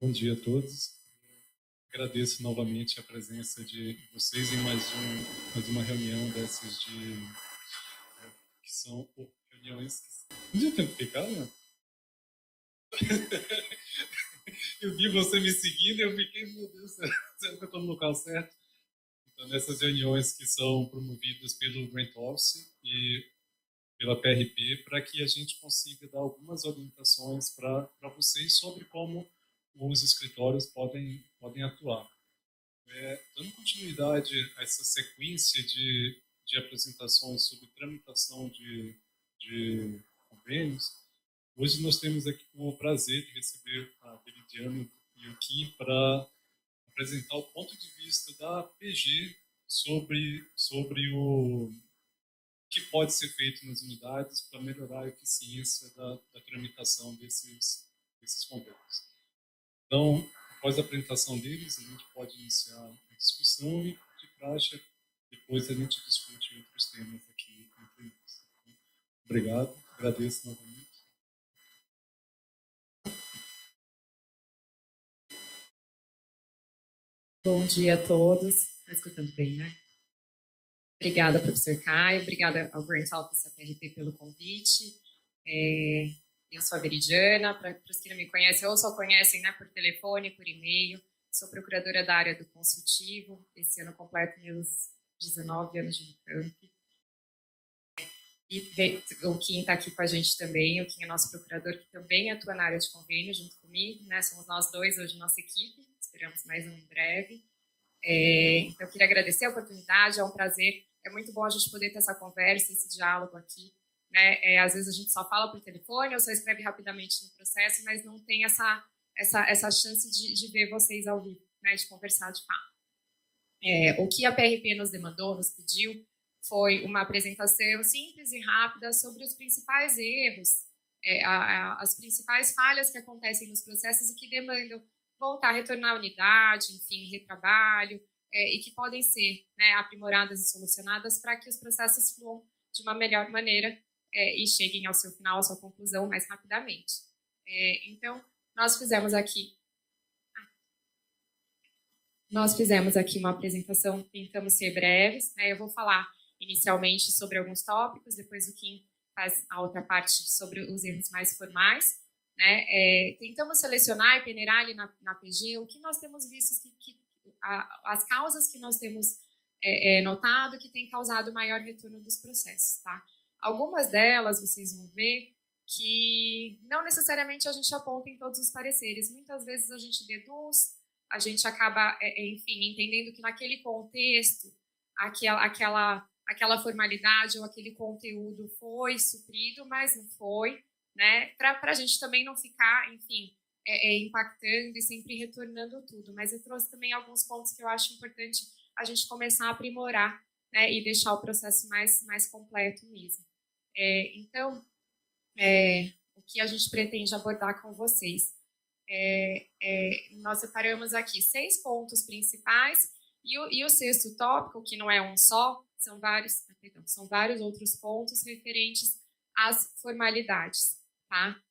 Bom dia a todos. Agradeço novamente a presença de vocês em mais uma reunião dessas que são reuniões que... Onde eu tenho que ficar, né? Eu vi você me seguindo e eu fiquei, meu Deus, será que eu estou no local certo? Então, nessas reuniões que são promovidas pelo Grant Office e pela PRP, para que a gente consiga dar algumas orientações para vocês sobre como os escritórios podem atuar. Dando continuidade a essa sequência de apresentações sobre tramitação de convênios, hoje nós temos aqui o prazer de receber a Veridiana e o Kim para apresentar o ponto de vista da PG sobre o que pode ser feito nas unidades para melhorar a eficiência da tramitação desses convênios. Então, após a apresentação deles, a gente pode iniciar a discussão e, de praxe, depois a gente discute outros temas aqui entre nós. Obrigado, agradeço novamente. Bom dia a todos. Está escutando bem, né? Obrigada, professor Caio. Obrigada ao Grant Office PRP pelo convite. Eu sou a Veridiana. Para os que não me conhecem ou só conhecem, né, por telefone, por e-mail, sou procuradora da área do consultivo. Esse ano completo meus 19 anos de Unicamp. E o Kim está aqui com a gente também. O Kim é nosso procurador, que também atua na área de convênio, junto comigo, né? Somos nós dois hoje, nossa equipe. Esperamos mais um em breve. Então, eu queria agradecer a oportunidade, é um prazer. É muito bom a gente poder ter essa conversa, esse diálogo aqui. Né? Às vezes a gente só fala por telefone ou só escreve rapidamente no processo, mas não tem essa chance de ver vocês ao vivo, né? De conversar de fato. O que a PRP nos demandou, nos pediu, foi uma apresentação simples e rápida sobre os principais erros, as principais falhas que acontecem nos processos e que demandam voltar, retornar à unidade, enfim, retrabalho, e que podem ser, né, aprimoradas e solucionadas para que os processos fluam de uma melhor maneira e cheguem ao seu final, à sua conclusão mais rapidamente. Então, nós fizemos aqui uma apresentação, tentamos ser breves, né? Eu vou falar inicialmente sobre alguns tópicos, depois o Kim faz a outra parte sobre os erros mais formais. Né? Tentamos selecionar e peneirar ali na PG o que nós temos visto, as causas que nós temos notado que tem causado maior retorno dos processos. Tá? Algumas delas vocês vão ver que não necessariamente a gente aponta em todos os pareceres, muitas vezes a gente deduz, a gente acaba, enfim, entendendo que naquele contexto, aquela formalidade ou aquele conteúdo foi suprido, mas não foi, né? Para a gente também não ficar, enfim, impactando e sempre retornando tudo. Mas eu trouxe também alguns pontos que eu acho importante a gente começar a aprimorar, né? E deixar o processo mais completo mesmo. Então, o que a gente pretende abordar com vocês? Nós separamos aqui 6 pontos principais e o sexto tópico, que não é um só, são vários outros pontos referentes às formalidades. Tá?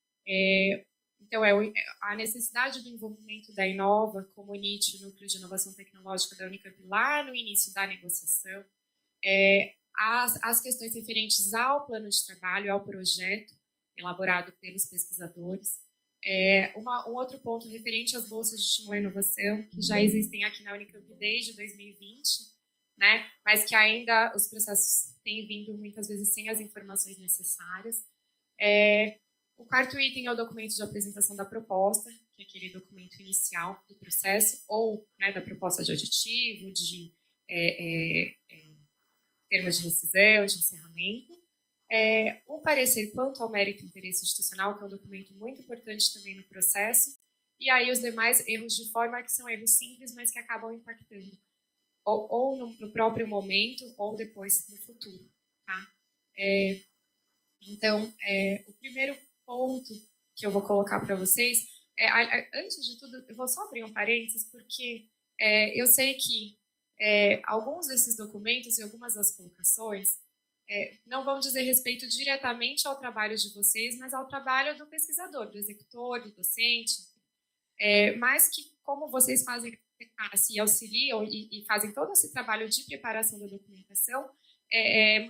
Então, a necessidade do envolvimento da Inova como NIT, o Núcleo de Inovação Tecnológica da Unicamp, lá no início da negociação, as questões referentes ao plano de trabalho, ao projeto elaborado pelos pesquisadores, um outro ponto referente às bolsas de estímulo à inovação, que já existem aqui na Unicamp desde 2020, né, mas que ainda os processos têm vindo muitas vezes sem as informações necessárias. O quarto item é o documento de apresentação da proposta, que é aquele documento inicial do processo, ou, né, da proposta de aditivo, de termos de rescisão, de encerramento. O parecer quanto ao mérito e interesse institucional, que é um documento muito importante também no processo, e aí os demais erros de forma, que são erros simples, mas que acabam impactando ou no próprio momento, ou depois no futuro. Tá? Então, o primeiro ponto que eu vou colocar para vocês, antes de tudo, eu vou só abrir um parênteses, porque eu sei que alguns desses documentos e algumas das colocações não vão dizer respeito diretamente ao trabalho de vocês, mas ao trabalho do pesquisador, do executor, do docente. mas que, como vocês fazem, se auxiliam e fazem todo esse trabalho de preparação da documentação,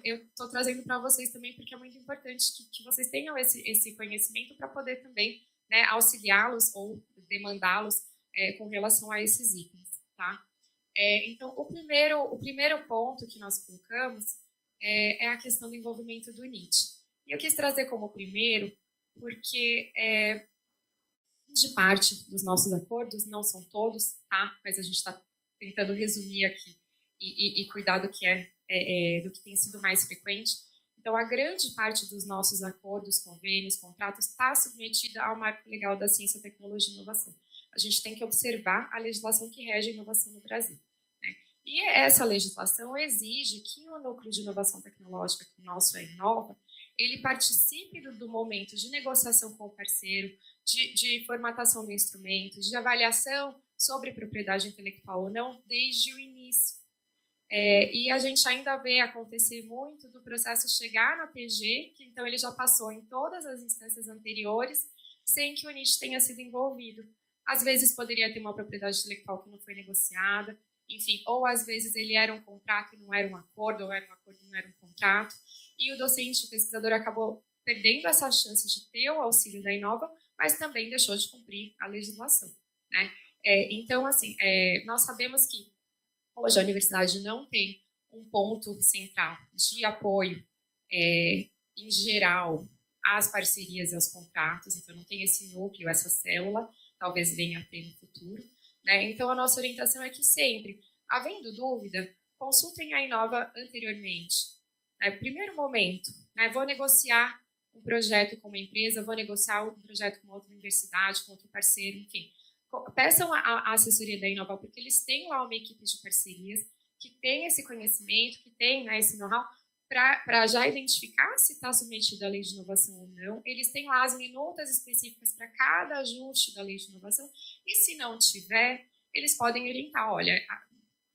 eu estou trazendo para vocês também, porque é muito importante que vocês tenham esse conhecimento para poder também, né, auxiliá-los ou demandá-los com relação a esses itens, tá? Então, o primeiro ponto que nós colocamos é a questão do envolvimento do NIT. E eu quis trazer como primeiro, porque de parte dos nossos acordos, não são todos, tá? Mas a gente está tentando resumir aqui e cuidar do que do que tem sido mais frequente. Então, a grande parte dos nossos acordos, convênios, contratos, está submetida ao marco legal da ciência, tecnologia e inovação. A gente tem que observar a legislação que rege a inovação no Brasil, né? E essa legislação exige que o núcleo de inovação tecnológica, que o nosso é Inova, ele participe do momento de negociação com o parceiro, de formatação do instrumento, de avaliação sobre propriedade intelectual ou não, desde o início. E a gente ainda vê acontecer muito do processo chegar na PG, que então ele já passou em todas as instâncias anteriores, sem que o NIT tenha sido envolvido. Às vezes poderia ter uma propriedade intelectual que não foi negociada, enfim, ou às vezes ele era um contrato e não era um acordo, ou era um acordo e não era um contrato, e o docente, o pesquisador, acabou perdendo essa chance de ter o auxílio da Inova, mas também deixou de cumprir a legislação, né? Então, assim, nós sabemos que hoje a universidade não tem um ponto central de apoio, em geral, às parcerias e aos contratos, então não tem esse núcleo, essa célula, talvez venha a ter no futuro, né? Então, a nossa orientação é que sempre, havendo dúvida, consultem a Inova anteriormente. Primeiro momento, né, vou negociar um projeto com uma empresa, vou negociar um projeto com outra universidade, com outro parceiro, enfim. Peçam a assessoria da Inova, porque eles têm lá uma equipe de parcerias que tem esse conhecimento, que tem, né, esse know-how, para já identificar se está submetido à lei de inovação ou não. Eles têm lá as minutas específicas para cada ajuste da lei de inovação, e se não tiver, eles podem orientar, olha,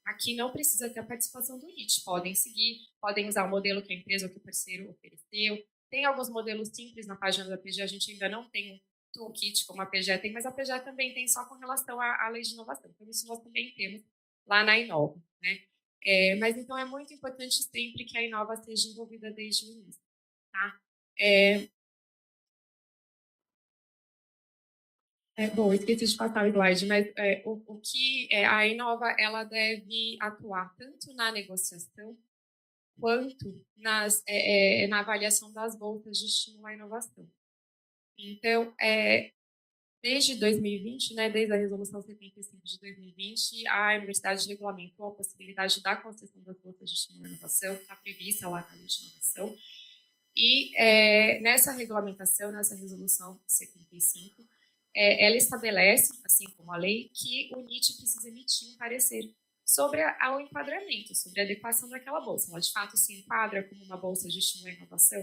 aqui não precisa ter a participação do NIT, podem seguir, podem usar o modelo que a empresa ou que o parceiro ofereceu. Tem alguns modelos simples na página da PG, a gente ainda não tem um toolkit como a PG tem, mas a PG também tem só com relação à lei de inovação. Então, isso nós também temos lá na Inova, né? Mas, então, é muito importante sempre que a Inova esteja envolvida desde o início, tá? Bom, esqueci de passar o slide, mas o que a Inova ela deve atuar tanto na negociação quanto na avaliação das bolsas de estímulo à inovação. Então, desde 2020, né, desde a Resolução 75 de 2020, a Universidade regulamentou a possibilidade da concessão das bolsas de estímulo à inovação, que está prevista lá na Lei de Inovação. E nessa regulamentação, nessa Resolução 75, ela estabelece, assim como a lei, que o NIT precisa emitir um parecer sobre o enquadramento, sobre a adequação daquela bolsa. Ela, de fato, se enquadra como uma bolsa de estímulo à inovação,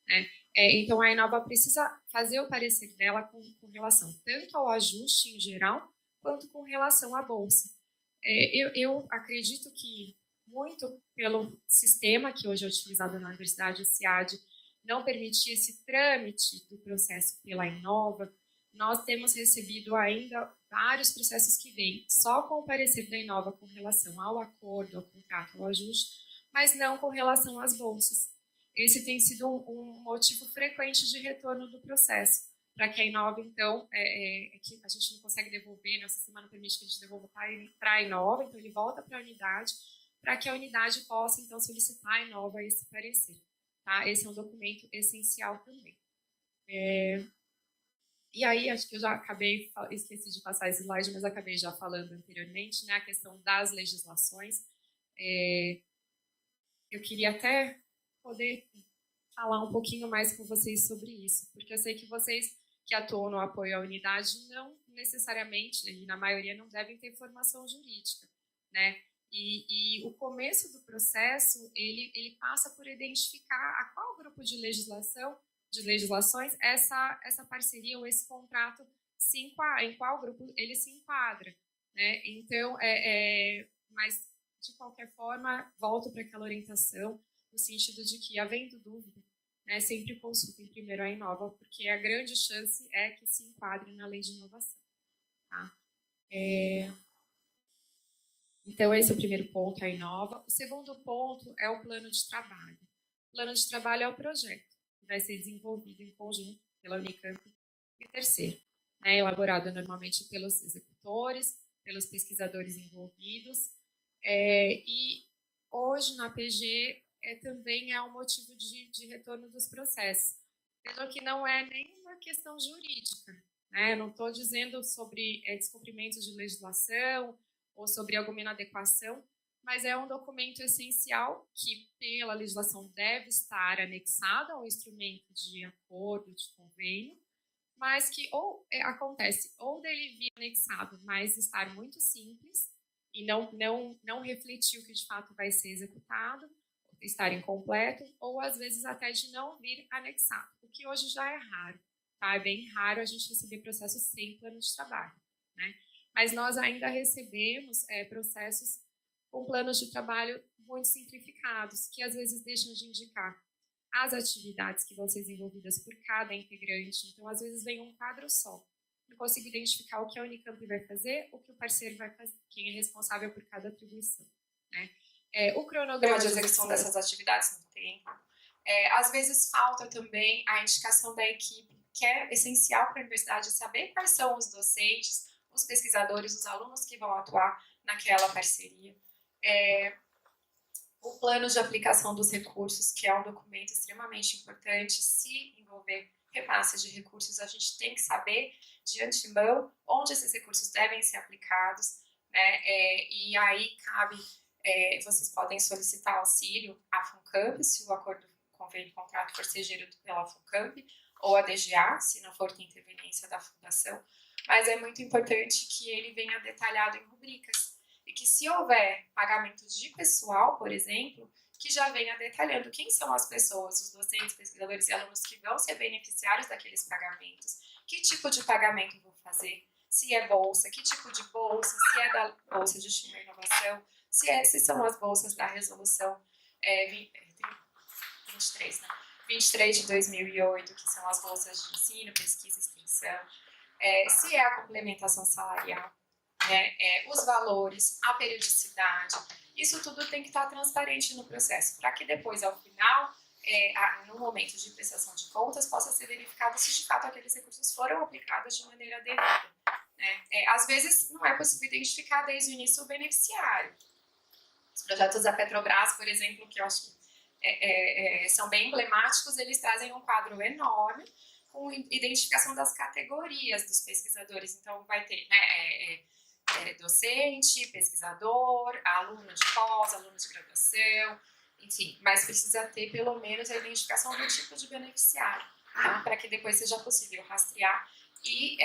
né? Então, a Inova precisa fazer o parecer dela com relação tanto ao ajuste em geral, quanto com relação à bolsa. Eu acredito que, muito pelo sistema que hoje é utilizado na Universidade, o CIAD, não permitir esse trâmite do processo pela Inova, nós temos recebido ainda vários processos que vêm só com o parecer da Inova com relação ao acordo, ao contrato, ao ajuste, mas não com relação às bolsas. Esse tem sido um motivo frequente de retorno do processo, para que a Inova, então, que a gente não consegue devolver, né? O sistema não permite que a gente devolva para a Inova, então ele volta para a unidade, para que a unidade possa, então, solicitar a Inova esse parecer. Tá? Esse é um documento essencial também. E aí, acho que eu já esqueci de passar esse slide, mas acabei já falando anteriormente, né, a questão das legislações. Eu queria até poder falar um pouquinho mais com vocês sobre isso, porque eu sei que vocês que atuam no apoio à unidade não necessariamente, e na maioria não devem ter formação jurídica, né? E o começo do processo, ele passa por identificar a qual grupo de legislações essa parceria ou esse contrato em qual grupo ele se enquadra, né? Então, mas de qualquer forma, volto para aquela orientação no sentido de que, havendo dúvida, né, sempre consultem primeiro a Inova, porque a grande chance é que se enquadre na lei de inovação. Tá? Então, esse é o primeiro ponto, a Inova. O segundo ponto é o plano de trabalho. O plano de trabalho é o projeto, que vai ser desenvolvido em conjunto pela Unicamp. E o terceiro, né, elaborado normalmente pelos executores, pelos pesquisadores envolvidos. E hoje, na PG, também é um motivo de retorno dos processos. Vejam que não é nenhuma questão jurídica. Né? Não estou dizendo sobre descumprimento de legislação ou sobre alguma inadequação, mas é um documento essencial que, pela legislação, deve estar anexado ao instrumento de acordo, de convênio, mas que acontece ou dele vir anexado, mas estar muito simples e não refletir o que de fato vai ser executado, estar incompleto, ou às vezes até de não vir anexado, o que hoje já é raro. Tá? É bem raro a gente receber processos sem plano de trabalho. Né? Mas nós ainda recebemos processos com planos de trabalho muito simplificados, que às vezes deixam de indicar as atividades que vão ser desenvolvidas por cada integrante. Então, às vezes, vem um quadro só. Eu consigo identificar o que a Unicamp vai fazer, o que o parceiro vai fazer, quem é responsável por cada atribuição. Né? O cronograma de execução dessas atividades no tempo. Às vezes, falta também a indicação da equipe, que é essencial para a universidade saber quais são os docentes, os pesquisadores, os alunos que vão atuar naquela parceria. O plano de aplicação dos recursos, que é um documento extremamente importante. Se envolver repasse de recursos, a gente tem que saber de antemão onde esses recursos devem ser aplicados, né? E aí cabe, vocês podem solicitar auxílio à FUNCAMP, se o acordo convênio contrato for ser gerido pela FUNCAMP, ou a DGA, se não for de interveniência da fundação, mas é muito importante que ele venha detalhado em rubricas, e que se houver pagamento de pessoal, por exemplo, que já venha detalhando quem são as pessoas, os docentes, pesquisadores e alunos que vão ser beneficiários daqueles pagamentos, que tipo de pagamento vou fazer, se é bolsa, que tipo de bolsa, se é da Bolsa de Estímulo e Inovação, se são as bolsas da resolução 23, né? 23 de 2008, que são as bolsas de ensino, pesquisa e extensão, se é a complementação salarial, né? Os valores, a periodicidade, isso tudo tem que estar transparente no processo, para que depois, ao final, no momento de prestação de contas, possa ser verificado se de fato aqueles recursos foram aplicados de maneira devida. Né? Às vezes, não é possível identificar desde o início o beneficiário. Os projetos da Petrobras, por exemplo, que eu acho que são bem emblemáticos, eles trazem um quadro enorme com identificação das categorias dos pesquisadores. Então, vai ter, né, docente, pesquisador, aluno de pós, aluno de graduação, enfim, mas precisa ter pelo menos a identificação do tipo de beneficiário, tá? Para que depois seja possível rastrear e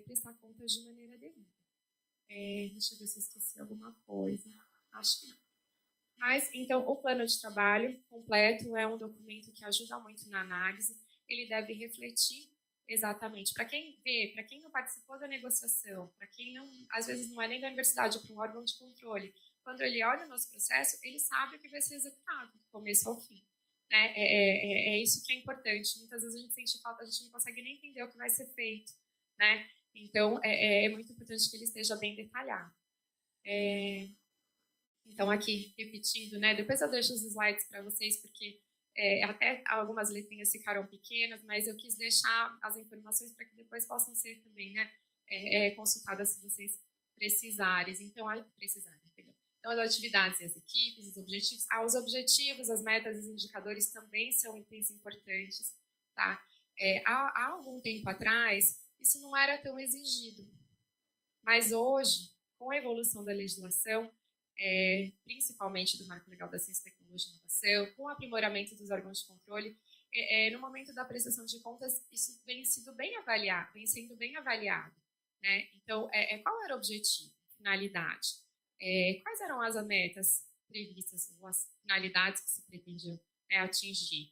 prestar contas de maneira devida. Deixa eu ver se eu esqueci alguma coisa. Acho que não. Mas, então, o plano de trabalho completo é um documento que ajuda muito na análise. Ele deve refletir exatamente para quem vê, para quem não participou da negociação, para quem não, às vezes não é nem da universidade, é para um órgão de controle. Quando ele olha o nosso processo, ele sabe o que vai ser executado, do começo ao fim. Né? É isso que é importante. Muitas vezes a gente sente falta, a gente não consegue nem entender o que vai ser feito. Né? Então, é muito importante que ele esteja bem detalhado. Então, aqui, repetindo, né? Depois eu deixo os slides para vocês, porque até algumas letrinhas ficaram pequenas, mas eu quis deixar as informações para que depois possam ser também, né, consultadas se vocês precisarem. Então, Então, as atividades e as equipes, os objetivos. Os objetivos, as metas e os indicadores também são itens importantes, tá? Há algum tempo atrás, isso não era tão exigido. Mas hoje, com a evolução da legislação, principalmente do Marco Legal da Ciência, Tecnologia e Inovação, com o aprimoramento dos órgãos de controle, no momento da prestação de contas, isso vem sendo bem avaliado. Né? Então, qual era o objetivo, finalidade? Quais eram as metas previstas, ou as finalidades que se pretendiam atingir?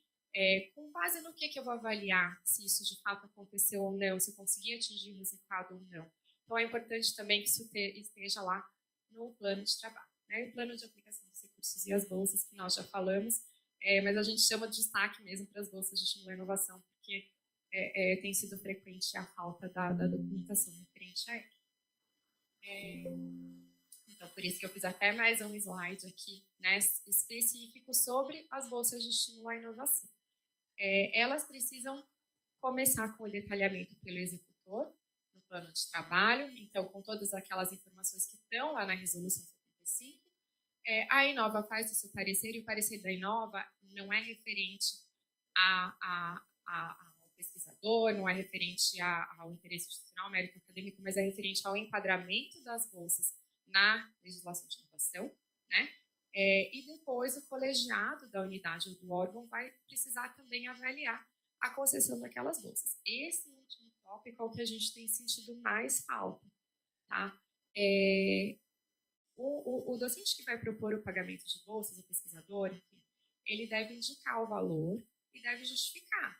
Com base no que eu vou avaliar se isso de fato aconteceu ou não, se eu consegui atingir o resultado ou não. Então, é importante também que isso esteja lá no plano de trabalho. Né? O plano de aplicação dos recursos e as bolsas, que nós já falamos, mas a gente chama de destaque mesmo para as bolsas de estímulo à inovação, porque tem sido frequente a falta da documentação referente a ela. Então, por isso que eu fiz até mais um slide aqui, né, específico sobre as bolsas de estímulo à inovação. Elas precisam começar com o detalhamento pelo executor, no plano de trabalho, então, com todas aquelas informações que estão lá na Resolução 75. A Inova faz o seu parecer, e o parecer da Inova não é referente ao pesquisador, não é referente ao interesse institucional, mérito acadêmico, mas é referente ao enquadramento das bolsas na legislação de inovação, né? E depois o colegiado da unidade ou do órgão vai precisar também avaliar a concessão daquelas bolsas. Esse último tópico é o que a gente tem sentido mais falta, tá? O docente que vai propor o pagamento de bolsas, o pesquisador, enfim, ele deve indicar o valor e deve justificar.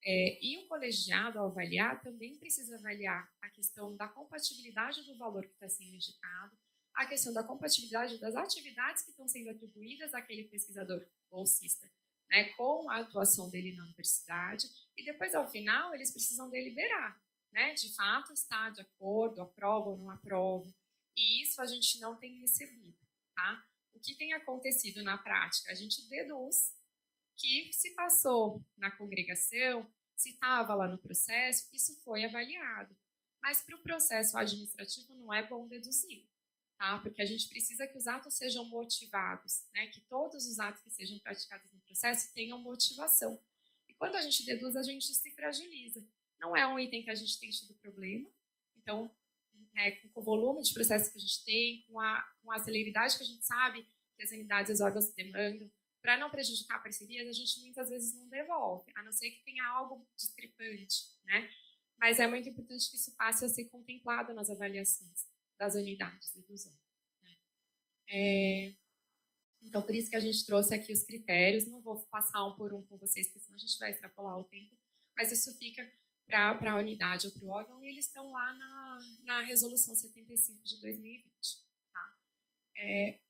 E o colegiado, ao avaliar, também precisa avaliar a questão da compatibilidade do valor que está sendo indicado, a questão da compatibilidade das atividades que estão sendo atribuídas àquele pesquisador bolsista, né, com a atuação dele na universidade, e depois, ao final, eles precisam deliberar, né, de fato está de acordo, aprova ou não aprova, e isso a gente não tem recebido, tá? O que tem acontecido na prática? A gente deduz que se passou na congregação, se estava lá no processo, isso foi avaliado. Mas para o processo administrativo não é bom deduzir, tá? Porque a gente precisa que os atos sejam motivados, né? Que todos os atos que sejam praticados no processo tenham motivação. E quando a gente deduz, a gente se fragiliza. Não é um item que a gente tem tido problema, então, com o volume de processos que a gente tem, com a celeridade que a gente sabe que as unidades e os órgãos demandam, para não prejudicar parcerias, a gente muitas vezes não devolve, a não ser que tenha algo discrepante, né? Mas é muito importante que isso passe a ser contemplado nas avaliações das unidades e dos órgãos. Né? Então, por isso que a gente trouxe aqui os critérios. Não vou passar um por um com vocês, porque senão a gente vai extrapolar o tempo, mas isso fica para a unidade ou para o órgão, e eles estão lá na Resolução 75 de 2020.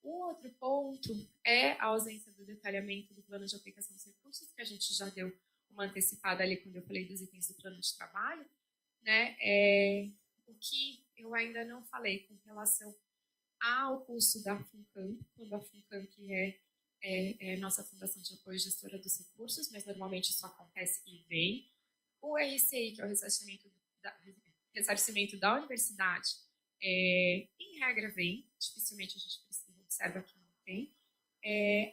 O outro ponto é a ausência do detalhamento do plano de aplicação dos recursos, que a gente já deu uma antecipada ali quando eu falei dos itens do plano de trabalho, né? O que eu ainda não falei com relação ao custo da FUNCAMP, quando a FUNCAMP é nossa Fundação de Apoio Gestora dos Recursos, mas normalmente isso acontece e vem. O RCI, que é o ressarcimento da universidade, em regra vem, dificilmente a gente observa que não tem.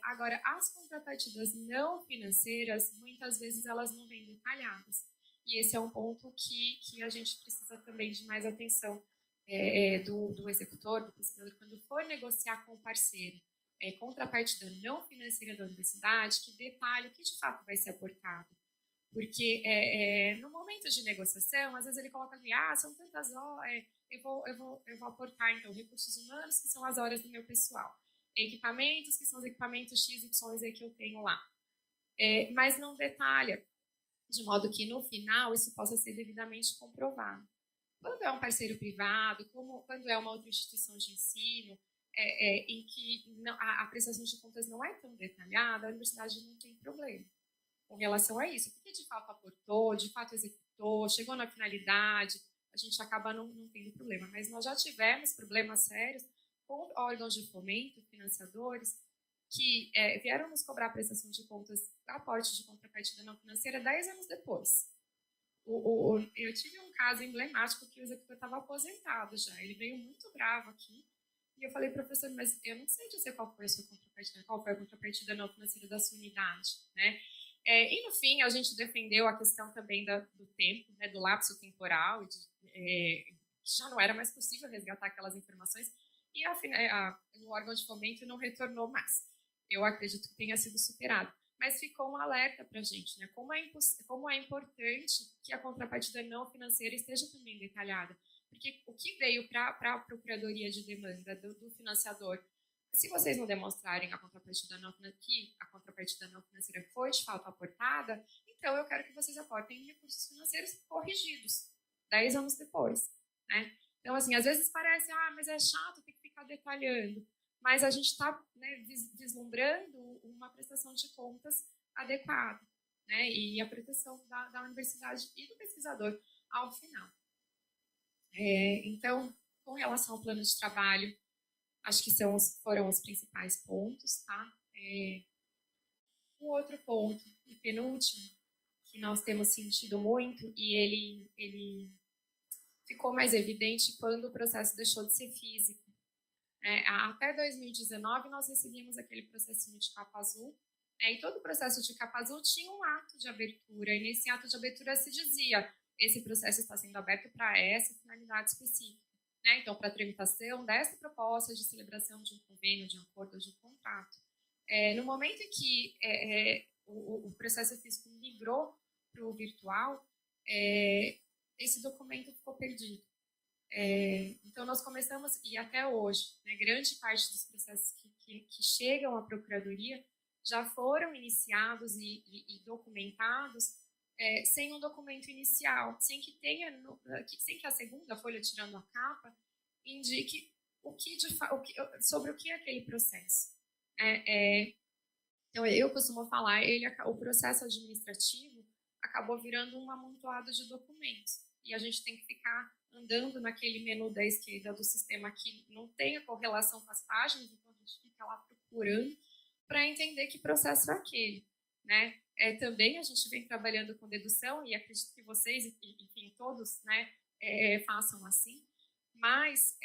Agora, as contrapartidas não financeiras, muitas vezes elas não vêm detalhadas. E esse é um ponto que a gente precisa também de mais atenção do executor, do pesquisador, quando for negociar com o parceiro. Contrapartida não financeira da universidade, que detalhe o que de fato vai ser aportado. Porque no momento de negociação, às vezes ele coloca ali, são tantas horas, eu vou aportar, então, recursos humanos, que são as horas do meu pessoal. Equipamentos, que são os equipamentos X, Y, Z que eu tenho lá. Mas não detalha, de modo que, no final, isso possa ser devidamente comprovado. Quando é um parceiro privado, quando é uma outra instituição de ensino, em que a prestação de contas não é tão detalhada, a universidade não tem problema com relação a isso, porque de fato aportou, de fato executou, chegou na finalidade, a gente acaba não tendo problema. Mas nós já tivemos problemas sérios com órgãos de fomento, financiadores, que vieram nos cobrar a prestação de contas, aporte de contrapartida não financeira 10 anos depois. Eu tive um caso emblemático que o executor estava aposentado já, ele veio muito bravo aqui, e eu falei, professor, mas eu não sei dizer qual foi a sua contrapartida, qual foi a contrapartida não financeira da sua unidade, né? E, no fim, a gente defendeu a questão também do tempo, né, do lapso temporal, que já não era mais possível resgatar aquelas informações, e o órgão de fomento não retornou mais. Eu acredito que tenha sido superado. Mas ficou um alerta para a gente, né? Como é importante que a contrapartida não financeira esteja também detalhada. Porque o que veio para a Procuradoria de Demanda do financiador, se vocês não demonstrarem que a contrapartida não financeira foi de fato aportada, então eu quero que vocês aportem recursos financeiros corrigidos, 10 anos depois. Né? Então, assim, às vezes parece, mas é chato ter que ficar detalhando, mas a gente está, né, vislumbrando uma prestação de contas adequada, né, e a proteção da universidade e do pesquisador ao final. Então, Com relação ao plano de trabalho, acho que foram os principais pontos, tá? Um outro ponto, e penúltimo, que nós temos sentido muito, e ele ficou mais evidente quando o processo deixou de ser físico. Até 2019, nós recebíamos aquele processinho de capa azul, e todo o processo de capa azul tinha um ato de abertura, e nesse ato de abertura se dizia: esse processo está sendo aberto para essa finalidade específica. Então, para a tramitação dessa proposta de celebração de um convênio, de um acordo, de um contrato. No momento em que o processo físico migrou para o virtual, esse documento ficou perdido. Então, nós começamos, e até hoje, grande parte dos processos que chegam à Procuradoria já foram iniciados e documentados sem um documento inicial, sem que a segunda folha, tirando a capa, indique sobre o que é aquele processo. Então, eu costumo falar, o processo administrativo acabou virando um amontoado de documentos, e a gente tem que ficar andando naquele menu da esquerda do sistema que não tem a correlação com as páginas, então a gente fica lá procurando para entender que processo é aquele. Também a gente vem trabalhando com dedução, e acredito que vocês, enfim, todos façam assim, mas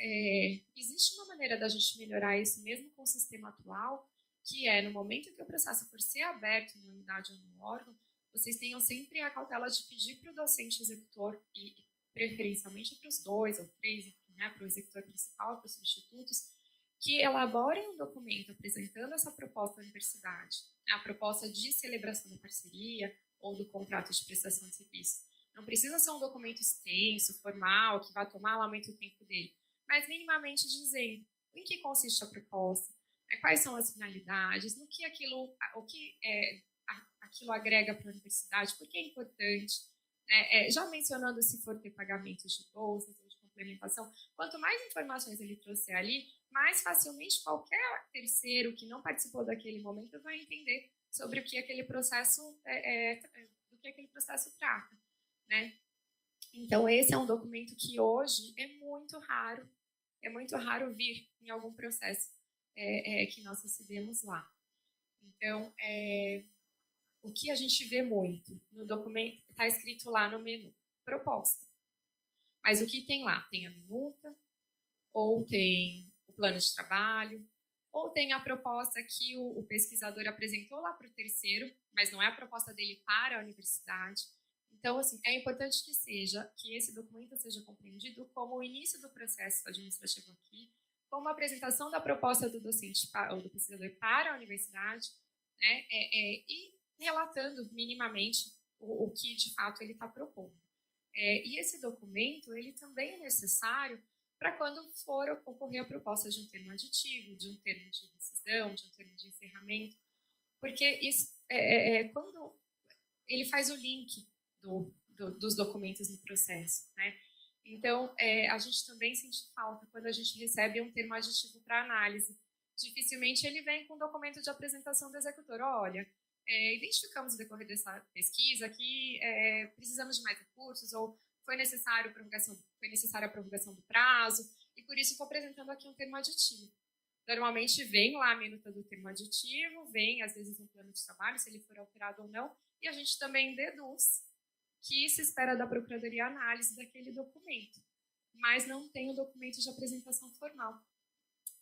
existe uma maneira da gente melhorar isso mesmo com o sistema atual, que no momento que o processo for ser aberto na unidade ou no órgão, vocês tenham sempre a cautela de pedir para o docente executor, e preferencialmente para os 2 ou 3, para o executor principal, para os substitutos, que elaborem um documento apresentando essa proposta à universidade, a proposta de celebração da parceria ou do contrato de prestação de serviço. Não precisa ser um documento extenso, formal, que vai tomar lá muito tempo dele, mas minimamente dizendo em que consiste a proposta, quais são as finalidades, aquilo agrega para a universidade, por que é importante, já mencionando se for ter pagamentos de bolsas ou de complementação. Quanto mais informações ele trouxer ali, mais facilmente qualquer terceiro que não participou daquele momento vai entender sobre o que aquele processo trata. Então, esse é um documento que hoje é muito raro vir em algum processo que nós recebemos lá. Então, o que a gente vê muito no documento, está escrito lá no menu, proposta. Mas o que tem lá? Tem a minuta, ou tem o plano de trabalho, ou tem a proposta que o pesquisador apresentou lá para o terceiro, mas não é a proposta dele para a universidade. Então, assim, é importante que esse documento seja compreendido como o início do processo administrativo aqui, como a apresentação da proposta do docente ou do pesquisador para a universidade, e relatando minimamente o que, de fato, ele está propondo. E esse documento, ele também é necessário para quando for ocorrer a proposta de um termo aditivo, de um termo de decisão, de um termo de encerramento, porque isso, quando ele faz o link dos documentos no processo, Então, a gente também sente falta quando a gente recebe um termo aditivo para análise. Dificilmente ele vem com um documento de apresentação do executor. Olha, identificamos no decorrer dessa pesquisa que precisamos de mais recursos, ou foi necessária a prorrogação do prazo, e por isso estou apresentando aqui um termo aditivo. Normalmente vem lá a minuta do termo aditivo, vem às vezes um plano de trabalho, se ele for alterado ou não, e a gente também deduz que se espera da Procuradoria a análise daquele documento, mas não tem o documento de apresentação formal.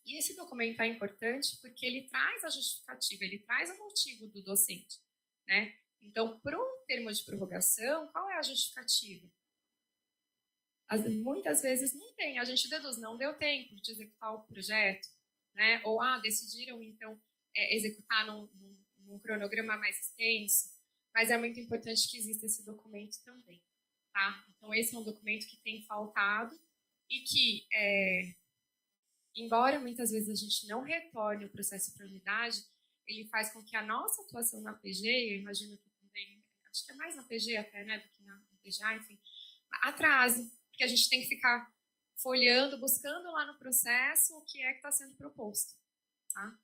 E esse documento é importante porque ele traz a justificativa, ele traz o motivo do docente. Então, para um termo de prorrogação, qual é a justificativa? Muitas vezes não tem, a gente deduz, não deu tempo de executar o projeto, ou decidiram, então, executar num cronograma mais extenso, mas é muito importante que exista esse documento também. Tá? Então, esse é um documento que tem faltado e que, embora muitas vezes a gente não retorne o processo para a unidade, ele faz com que a nossa atuação na PG, eu imagino que também, acho que é mais na PG até, do que na PGA, enfim, atrase, porque a gente tem que ficar folhando, buscando lá no processo o que está sendo proposto. Tá?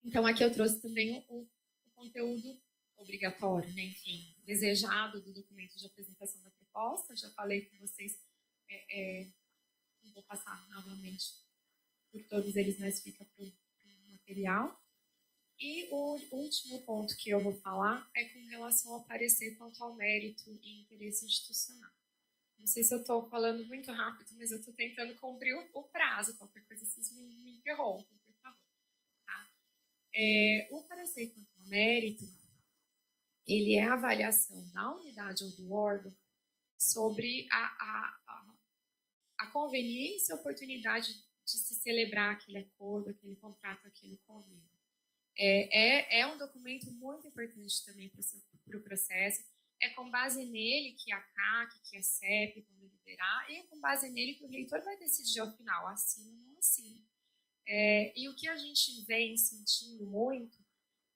Então, aqui eu trouxe também o conteúdo obrigatório, enfim, desejado do documento de apresentação da proposta. Já falei com vocês não vou passar novamente por todos eles, mas fica para o material. E o último ponto que eu vou falar é com relação ao parecer quanto ao mérito e interesse institucional. Não sei se eu estou falando muito rápido, mas eu estou tentando cumprir o prazo. Qualquer coisa vocês me interrompam, por favor. Tá? O parecer quanto ao mérito, ele é a avaliação da unidade ou do órgão sobre a conveniência e oportunidade de se celebrar aquele acordo, aquele contrato, aquele convênio. É um documento muito importante também para o processo. É com base nele que a CAC, que a CEP vão deliberar, e é com base nele que o reitor vai decidir ao final, assina ou não assina. E o que a gente vem sentindo muito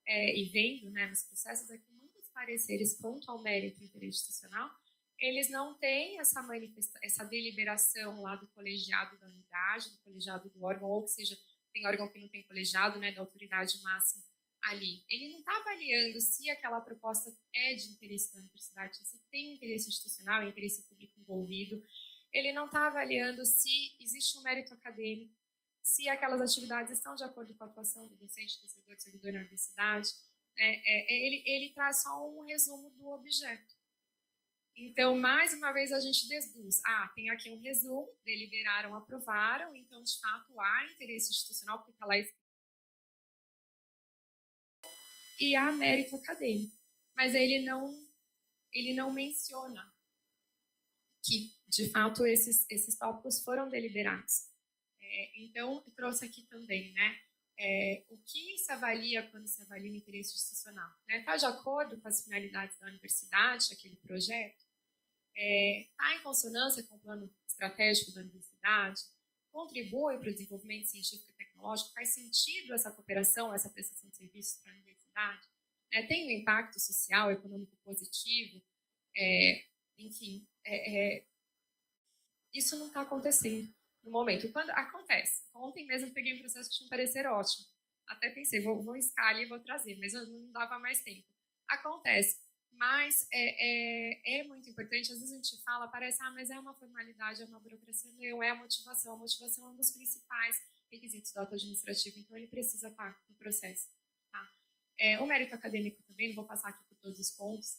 e vendo, né, nos processos é que muitos pareceres quanto ao mérito interinstitucional, eles não têm essa deliberação lá do colegiado da unidade, do colegiado do órgão, ou que seja, tem órgão que não tem colegiado, né, da autoridade máxima ali. Ele não está avaliando se aquela proposta é de interesse da universidade, se tem interesse institucional, interesse público envolvido. Ele não está avaliando se existe um mérito acadêmico, se aquelas atividades estão de acordo com a atuação do docente, do servidor na universidade. Ele traz só um resumo do objeto. Então, mais uma vez, a gente deduz. Tem aqui um resumo, deliberaram, aprovaram, então, de fato, há interesse institucional, porque está lá escrito. E há mérito acadêmico. Mas ele não menciona que, de fato, esses tópicos foram deliberados. Então, eu trouxe aqui também, né? O que se avalia quando se avalia o interesse institucional? Está de acordo com as finalidades da universidade, aquele projeto? Está em consonância com o plano estratégico da universidade? Contribui para o desenvolvimento científico e tecnológico? Faz sentido essa cooperação, essa prestação de serviços para a universidade? Tem um impacto social, econômico positivo? Enfim, isso não está acontecendo no momento. Quando acontece, ontem mesmo eu peguei um processo que tinha um parecer ótimo. Até pensei, vou escalar e vou trazer, mas não dava mais tempo. Acontece, mas é muito importante. Às vezes a gente fala, parece, mas é uma formalidade, é uma burocracia. Não, é a motivação. A motivação é um dos principais requisitos do ato administrativo, então ele precisa estar no processo. Tá? O mérito acadêmico também, não vou passar aqui por todos os pontos.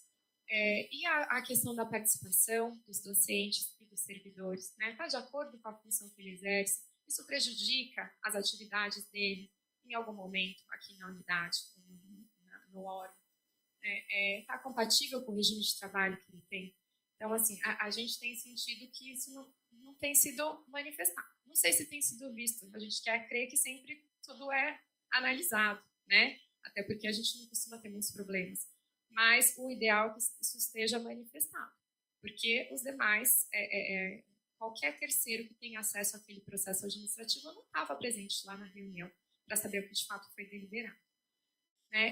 E a questão da participação dos docentes e dos servidores, né? Está de acordo com a função que ele exerce? Isso prejudica as atividades dele em algum momento aqui na unidade, no órgão? Está compatível com o regime de trabalho que ele tem? Então, assim, a gente tem sentido que isso não tem sido manifestado. Não sei se tem sido visto. A gente quer crer que sempre tudo é analisado, né? Até porque a gente não costuma ter muitos problemas. Mas o ideal é que isso esteja manifestado, porque os demais, qualquer terceiro que tenha acesso àquele processo administrativo não estava presente lá na reunião para saber o que de fato foi deliberado.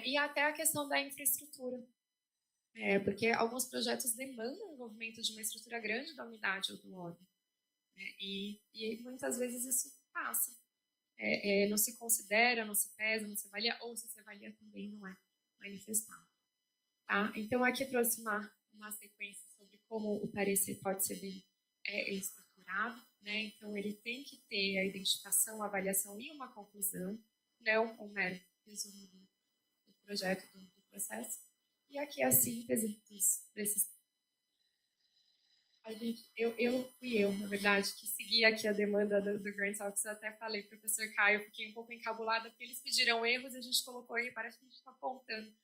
E até a questão da infraestrutura, porque alguns projetos demandam o envolvimento de uma estrutura grande da unidade ou do órgão, e muitas vezes isso passa. Não se considera, não se pesa, não se avalia, ou se avalia também não é manifestado. Tá? Então, aqui trouxe uma sequência sobre como o parecer pode ser bem estruturado. Né? Então, ele tem que ter a identificação, a avaliação e uma conclusão, não um mero resumo do projeto, do processo. E aqui a síntese desses. Fui eu, na verdade, que segui aqui a demanda do Grant Office. Até falei, professor Caio, fiquei um pouco encabulada, porque eles pediram erros e a gente colocou aí, parece que a gente está apontando.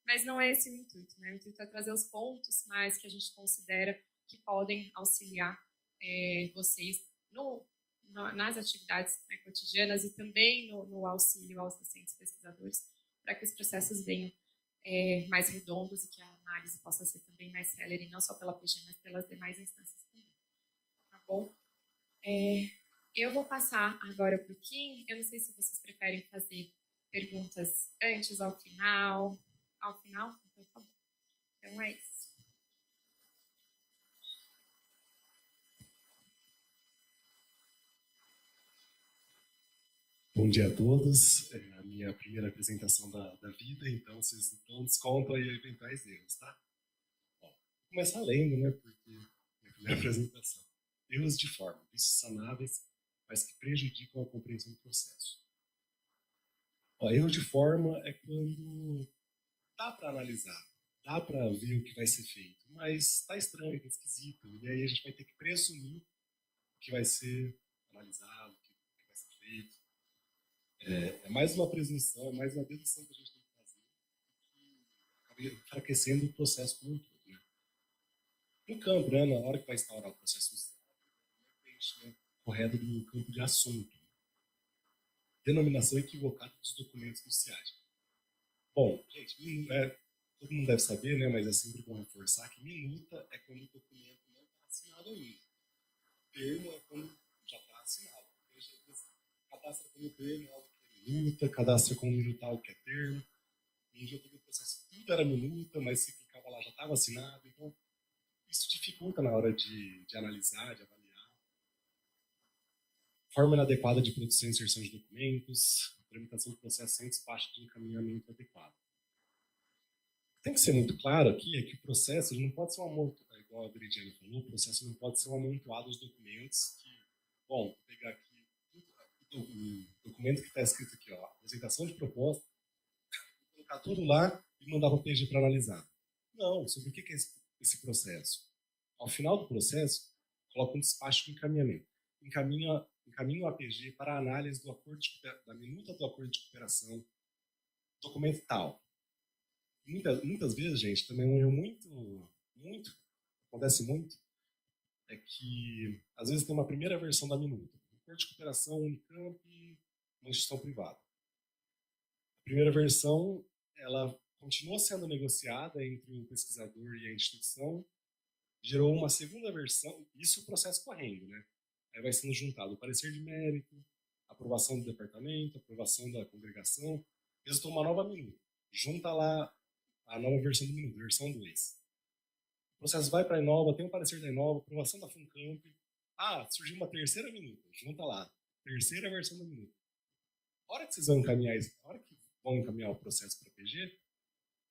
Mas não é esse o intuito, né? O intuito é trazer os pontos mais que a gente considera que podem auxiliar vocês nas atividades, né, cotidianas, e também no auxílio aos docentes pesquisadores, para que os processos venham mais redondos e que a análise possa ser também mais célere, não só pela PG, mas pelas demais instâncias também. Tá bom? Eu vou passar agora para o Kim. Eu não sei se vocês preferem fazer perguntas antes, ao final. Ao final? Então, tá bom. Então, é isso. Bom dia a todos. É a minha primeira apresentação da vida, então vocês não descontam aí eventuais erros, tá? Bom, vou começar lendo, né, porque é a primeira apresentação. erros de forma, vícios sanáveis, mas que prejudicam a compreensão do processo. Ó, erro de forma é quando dá para analisar, dá para ver o que vai ser feito, mas está estranho, está esquisito, e aí a gente vai ter que presumir o que vai ser analisado, o que vai ser feito. É mais uma presunção, é mais uma dedução que a gente tem que fazer, que acaba enfraquecendo o processo como um todo. Né? No campo, né, na hora que vai instaurar o processo preenchimento correto do campo de assunto. Denominação equivocada dos documentos do CIAD. Bom, gente, todo mundo deve saber, né, mas é sempre bom reforçar que minuta é quando o documento não está assinado ainda. Termo é quando já está assinado. Cadastra como termo algo que é minuta, cadastra como minuta algo que é termo. Um dia todo o processo tudo era minuta, mas se clicava lá já estava assinado. Então, isso dificulta na hora de analisar, de avaliar. Forma inadequada de produção e inserção de documentos, tramitação do processo sem despacho de encaminhamento adequado. Tem que ser muito claro aqui é que o processo ele não pode ser um amontoado, igual a Veridiane falou, o processo não pode ser um amontoado dos documentos que, bom, vou pegar aqui o documento que está escrito aqui, ó, apresentação de proposta, vou colocar tudo lá e mandar para o PG para analisar. Não, sobre o que é esse processo? Ao final do processo, coloca um despacho de encaminhamento. Encaminha o APG para a análise do acordo da minuta do acordo de cooperação, documento tal. Muitas vezes, gente, também um erro acontece muito, é que às vezes tem uma primeira versão da minuta. Acordo de cooperação, Unicamp, uma instituição privada. A primeira versão, ela continua sendo negociada entre o pesquisador e a instituição, gerou uma segunda versão, isso o processo correndo, né? Aí vai sendo juntado o parecer de mérito, aprovação do departamento, aprovação da congregação, resultou uma nova minuta. Junta lá a nova versão do minuto, versão 2. O processo vai para a Inova, tem um parecer da Inova, aprovação da FUNCAMP. Ah, surgiu uma terceira minuta, junta lá, terceira versão do minuto. A hora que vocês vão encaminhar isso, a hora que vão encaminhar o processo para a PG,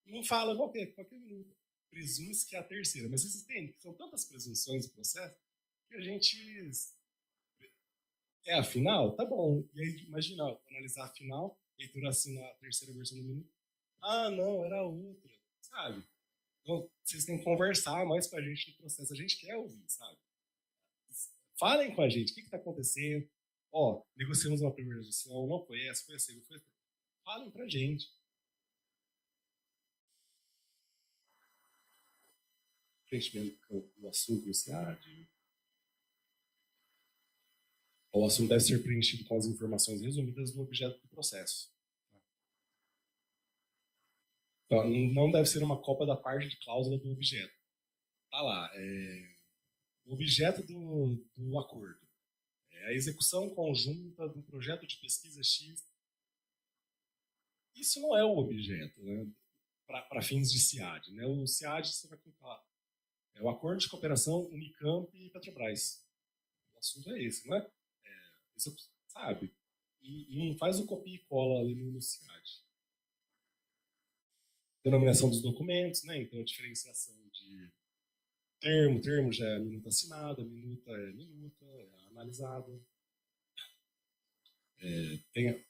não fala qualquer minuta. Presume-se que é a terceira, mas vocês entendem que são tantas presunções do processo que a gente... É a final? Tá bom. E aí, imagina, analisar a final, leitura assinar a terceira versão do minuto. Ah, não, era a outra, sabe? Então, vocês têm que conversar mais com a gente no processo. A gente quer ouvir, sabe? Falem com a gente, o que está acontecendo? Ó, negociamos uma primeira versão, não foi essa, foi a segunda, foi essa. Falem pra gente. Preenchimento do assunto no CIAD. O assunto deve ser preenchido com as informações resumidas do objeto do processo. Então, não deve ser uma cópia da parte de cláusula do objeto. Tá lá, o objeto do acordo. A execução conjunta do projeto de pesquisa X. Isso não é o objeto, né, para fins de CIAD. Né? O CIAD, você vai colocar, é o acordo de cooperação Unicamp e Petrobras. O assunto é esse, não é? Sabe? E não faz o copia e cola ali no CIAD. Denominação dos documentos, né? Então a diferenciação de termo já é minuta assinada, minuta é analisada.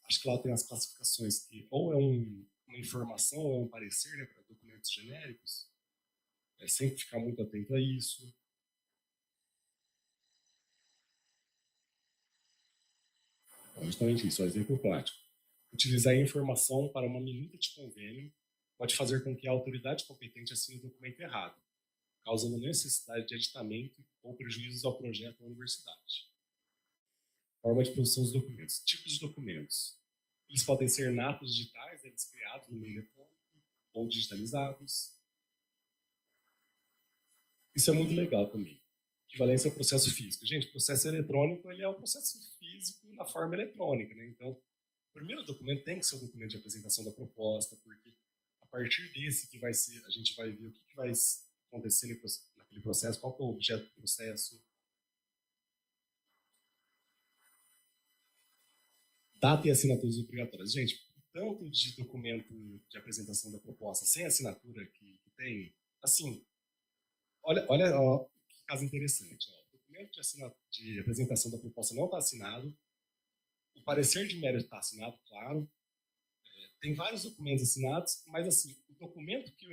Acho que lá tem as classificações que ou é uma informação ou é um parecer, né, para documentos genéricos. Sempre ficar muito atento a isso. Justamente isso, exemplo prático. Utilizar a informação para uma minuta de convênio pode fazer com que a autoridade competente assine o documento errado, causando necessidade de aditamento ou prejuízos ao projeto ou à universidade. Forma de produção dos documentos. Tipos de documentos. Eles podem ser natos digitais, eles criados no meio eletrônico, ou digitalizados. Isso é muito legal também. Equivalência ao processo físico. Gente, o processo eletrônico ele é o processo físico na forma eletrônica. Né? Então, o primeiro documento tem que ser o documento de apresentação da proposta, porque a partir desse que vai ser, a gente vai ver o que vai acontecer naquele processo, qual é o objeto do processo. Data e assinaturas obrigatórias. Gente, tanto de documento de apresentação da proposta sem assinatura que tem, assim, olha ó, que caso interessante. Ó. documento de apresentação da proposta não está assinado, o parecer de mérito está assinado, claro, tem vários documentos assinados, mas assim, o documento que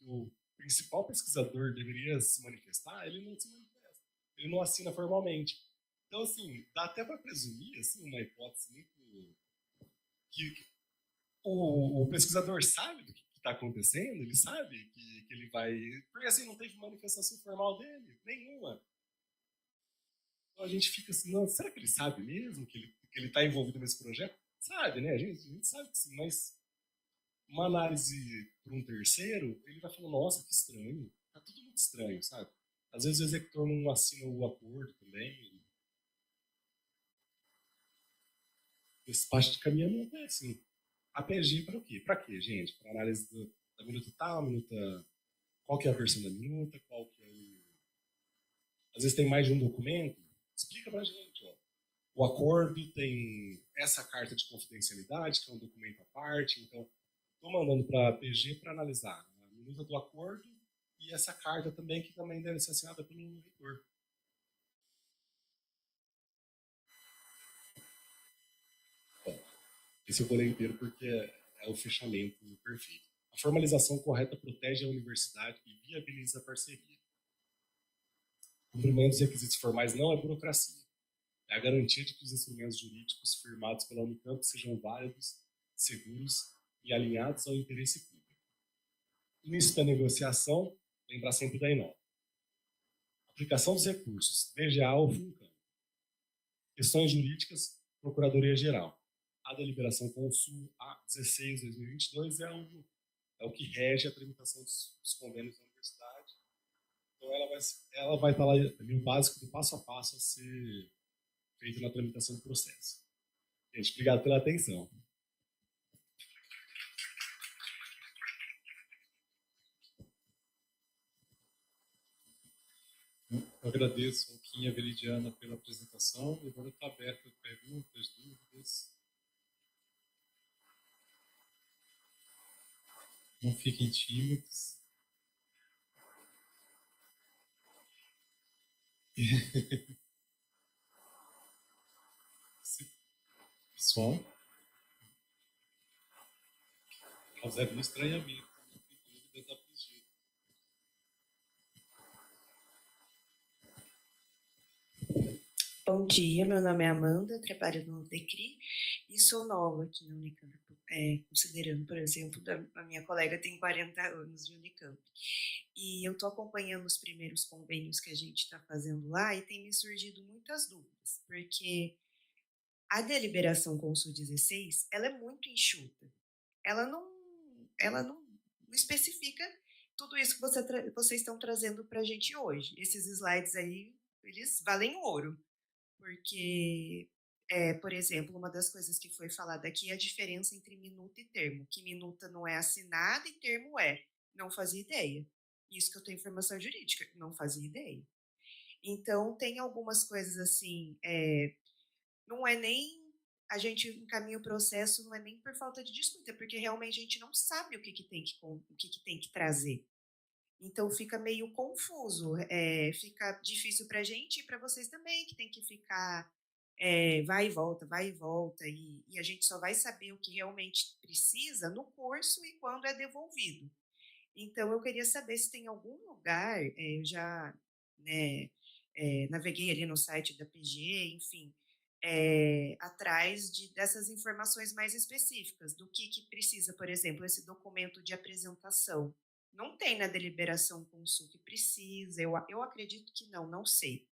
o principal pesquisador deveria se manifestar, ele não se manifesta, ele não assina formalmente. Então, assim, dá até para presumir, assim, uma hipótese muito que o pesquisador sabe do que está acontecendo, ele sabe que ele vai... Porque, assim, não teve manifestação formal dele, nenhuma. Então a gente fica assim, não, será que ele sabe mesmo que ele está envolvido nesse projeto? Sabe, né? A gente sabe que sim, mas uma análise para um terceiro, ele vai falar, nossa, que estranho. Tá tudo muito estranho, sabe? Às vezes o executor não assina o acordo também. Esse parte de caminhamento é assim. A PG para o quê? Para quê, gente? Para análise da minuta tal, minuta... Qual que é a versão da minuta, qual que é o... Às vezes tem mais de um documento. Explica pra gente, ó. O acordo tem essa carta de confidencialidade, que é um documento à parte, então estou mandando para a PG para analisar a minuta do acordo e essa carta também, que também deve ser assinada pelo reitor. Esse eu vou ler inteiro porque é o fechamento perfeito. A formalização correta protege a universidade e viabiliza a parceria. Cumprimento dos requisitos formais não é burocracia. É a garantia de que os instrumentos jurídicos firmados pela Unicamp sejam válidos, seguros e alinhados ao interesse público. Início da negociação, lembrar sempre da Inova. Aplicação dos recursos, VGA ou FUNCAM. Questões jurídicas, Procuradoria-Geral. A deliberação Consul A16/2022 é o que rege a tramitação dos convênios da universidade. Então ela vai estar lá ali o básico do passo a passo a ser feito na tramitação do processo. Gente, obrigado pela atenção. Eu agradeço ao Kim e a Veridiana pela apresentação. E agora está aberto a perguntas, dúvidas. Não fiquem tímidos. Pessoal, causar um estranhamento. Não tem dúvidas a pedir. Bom dia, meu nome é Amanda, trabalho no DECRI e sou nova aqui na Unicamp, considerando, por exemplo, a minha colega tem 40 anos de Unicamp. E eu estou acompanhando os primeiros convênios que a gente está fazendo lá e tem me surgido muitas dúvidas, porque a deliberação Consul 16, ela é muito enxuta. Ela não especifica tudo isso que vocês estão trazendo para a gente hoje. Esses slides aí, eles valem ouro. Porque, por exemplo, uma das coisas que foi falada aqui é a diferença entre minuta e termo, que minuta não é assinada e termo é. Não fazia ideia. Isso que eu tenho informação jurídica, não fazia ideia. Então, tem algumas coisas assim, não é nem... A gente encaminha o processo, não é nem por falta de disputa, porque realmente a gente não sabe o que tem que trazer. Então fica meio confuso, fica difícil para a gente e para vocês também, que tem que ficar vai e volta, e a gente só vai saber o que realmente precisa no curso e quando é devolvido. Então eu queria saber se tem algum lugar, eu já naveguei ali no site da PG, enfim, atrás dessas informações mais específicas, do que precisa, por exemplo, esse documento de apresentação. Não tem na deliberação Consul que precisa, eu acredito que não sei.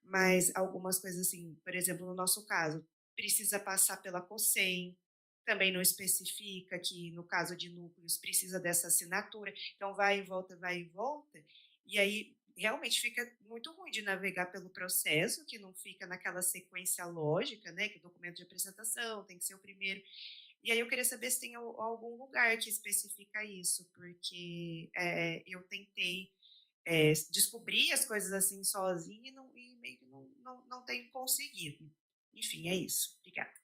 Mas algumas coisas assim, por exemplo, no nosso caso, precisa passar pela COSEM, também não especifica que no caso de núcleos precisa dessa assinatura, então vai e volta, e aí realmente fica muito ruim de navegar pelo processo, que não fica naquela sequência lógica, né, que o documento de apresentação tem que ser o primeiro. E aí eu queria saber se tem algum lugar que especifica isso, porque eu tentei descobrir as coisas assim sozinha e meio que não tenho conseguido. Enfim, é isso. Obrigada.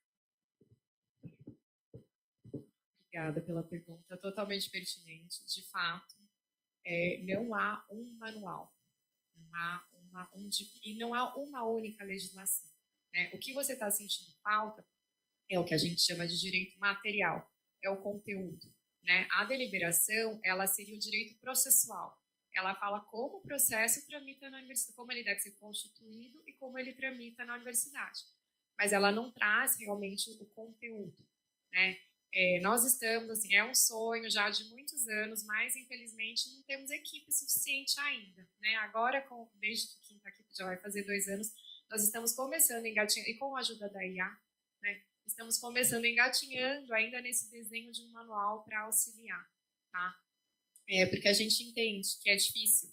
Obrigada pela pergunta, totalmente pertinente. De fato, não há um manual, não há um e não há uma única legislação, né? O que você está sentindo falta é o que a gente chama de direito material, é o conteúdo, né? A deliberação, ela seria o direito processual. Ela fala como o processo tramita na universidade, como ele deve ser constituído e como ele tramita na universidade. Mas ela não traz realmente o conteúdo, né? Nós estamos, assim, é um sonho já de muitos anos, mas infelizmente não temos equipe suficiente ainda, né? Agora, desde que o Quinta Equipe já vai fazer 2 anos, nós estamos começando a engatinhar, e com a ajuda da IA, né? Estamos começando engatinhando ainda nesse desenho de um manual para auxiliar, tá? Porque a gente entende que é difícil,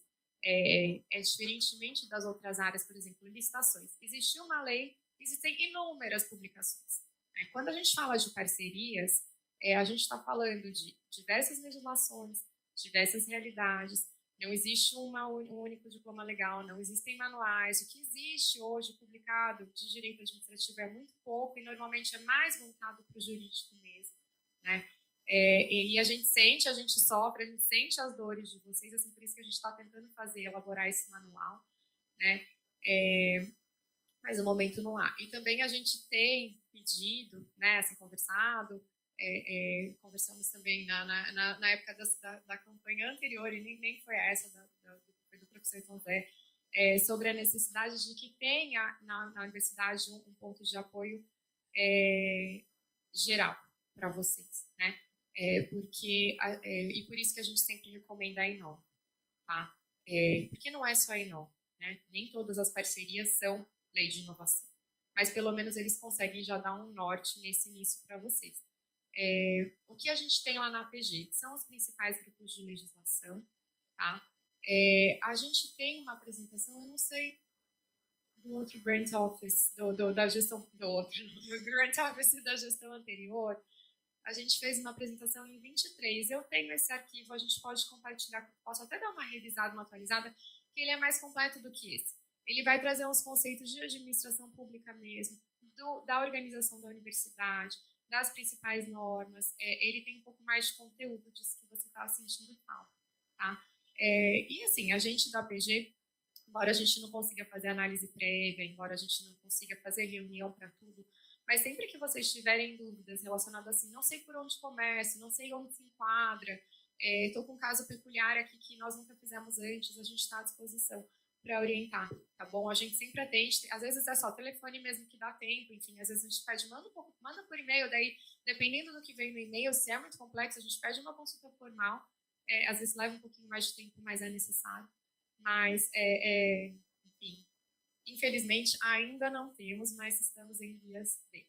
diferentemente das outras áreas, por exemplo, licitações. Existiu uma lei, existem inúmeras publicações. Né? Quando a gente fala de parcerias, a gente está falando de diversas legislações, diversas realidades, não existe um único diploma legal, não existem manuais. O que existe hoje publicado de direito administrativo é muito pouco e normalmente é mais voltado para o jurídico mesmo, né? E a gente sente, a gente sofre, a gente sente as dores de vocês, assim, por isso que a gente está tentando elaborar esse manual, né? Mas no momento não há. E também a gente tem pedido, né, assim, conversado, conversamos também na época da campanha anterior, e nem foi essa, do professor Tom Zé, sobre a necessidade de que tenha na universidade um ponto de apoio geral para vocês, né? E por isso que a gente sempre recomenda a Inova, tá? Porque não é só a Inova, né? Nem todas as parcerias são lei de inovação, mas pelo menos eles conseguem já dar um norte nesse início para vocês. O que a gente tem lá na APG são os principais grupos de legislação, tá? A gente tem uma apresentação, eu não sei, do outro Grant Office, da gestão, do Grant Office da gestão anterior. A gente fez uma apresentação em 23. Eu tenho esse arquivo, a gente pode compartilhar, posso até dar uma revisada, uma atualizada, que ele é mais completo do que esse. Ele vai trazer uns conceitos de administração pública mesmo, da organização da universidade, das principais normas. Ele tem um pouco mais de conteúdo disso que você está sentindo falta, tá? E assim, a gente da APG, embora a gente não consiga fazer análise prévia, embora a gente não consiga fazer reunião para tudo, mas sempre que vocês tiverem dúvidas relacionadas assim, não sei por onde começo, não sei onde se enquadra, estou com um caso peculiar aqui que nós nunca fizemos antes, a gente está à disposição para orientar, tá bom? A gente sempre atende, às vezes é só telefone mesmo que dá tempo, enfim, às vezes a gente pede, manda por e-mail, daí, dependendo do que vem no e-mail, se é muito complexo, a gente pede uma consulta formal, às vezes leva um pouquinho mais de tempo, mas é necessário, mas, enfim, infelizmente, ainda não temos, mas estamos em vias de.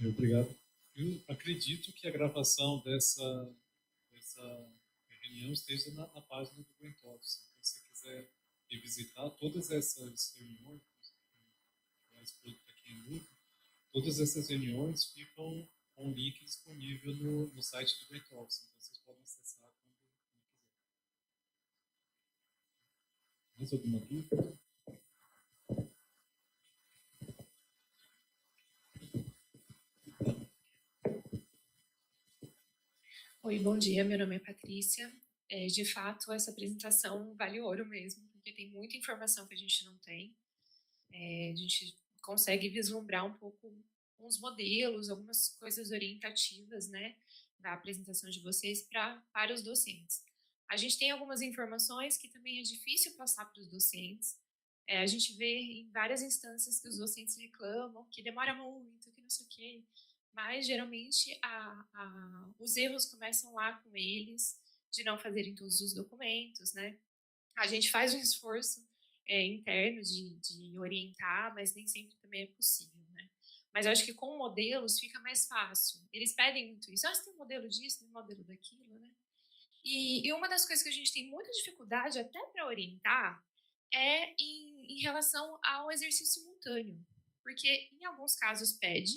Obrigado. Eu acredito que a gravação dessa reunião esteja na página do Grant Office. Então, se você quiser revisitar todas essas reuniões, todas essas reuniões ficam com o link disponível no site do Grant Office. Então, vocês podem acessar quando quiser. Mais alguma dúvida? Oi, bom dia, meu nome é Patrícia. De fato, essa apresentação vale ouro mesmo, porque tem muita informação que a gente não tem. A gente consegue vislumbrar um pouco uns modelos, algumas coisas orientativas, né, da apresentação de vocês para os docentes. A gente tem algumas informações que também é difícil passar para os docentes. A gente vê em várias instâncias que os docentes reclamam, que demora muito, que não sei o quê. Mas, geralmente, os erros começam lá com eles, de não fazerem todos os documentos, né? A gente faz um esforço interno de orientar, mas nem sempre também é possível, né? Mas eu acho que com modelos fica mais fácil. Eles pedem muito isso. Você tem um modelo disso, tem um modelo daquilo, né? E uma das coisas que a gente tem muita dificuldade até para orientar é em relação ao exercício simultâneo. Porque, em alguns casos, pede,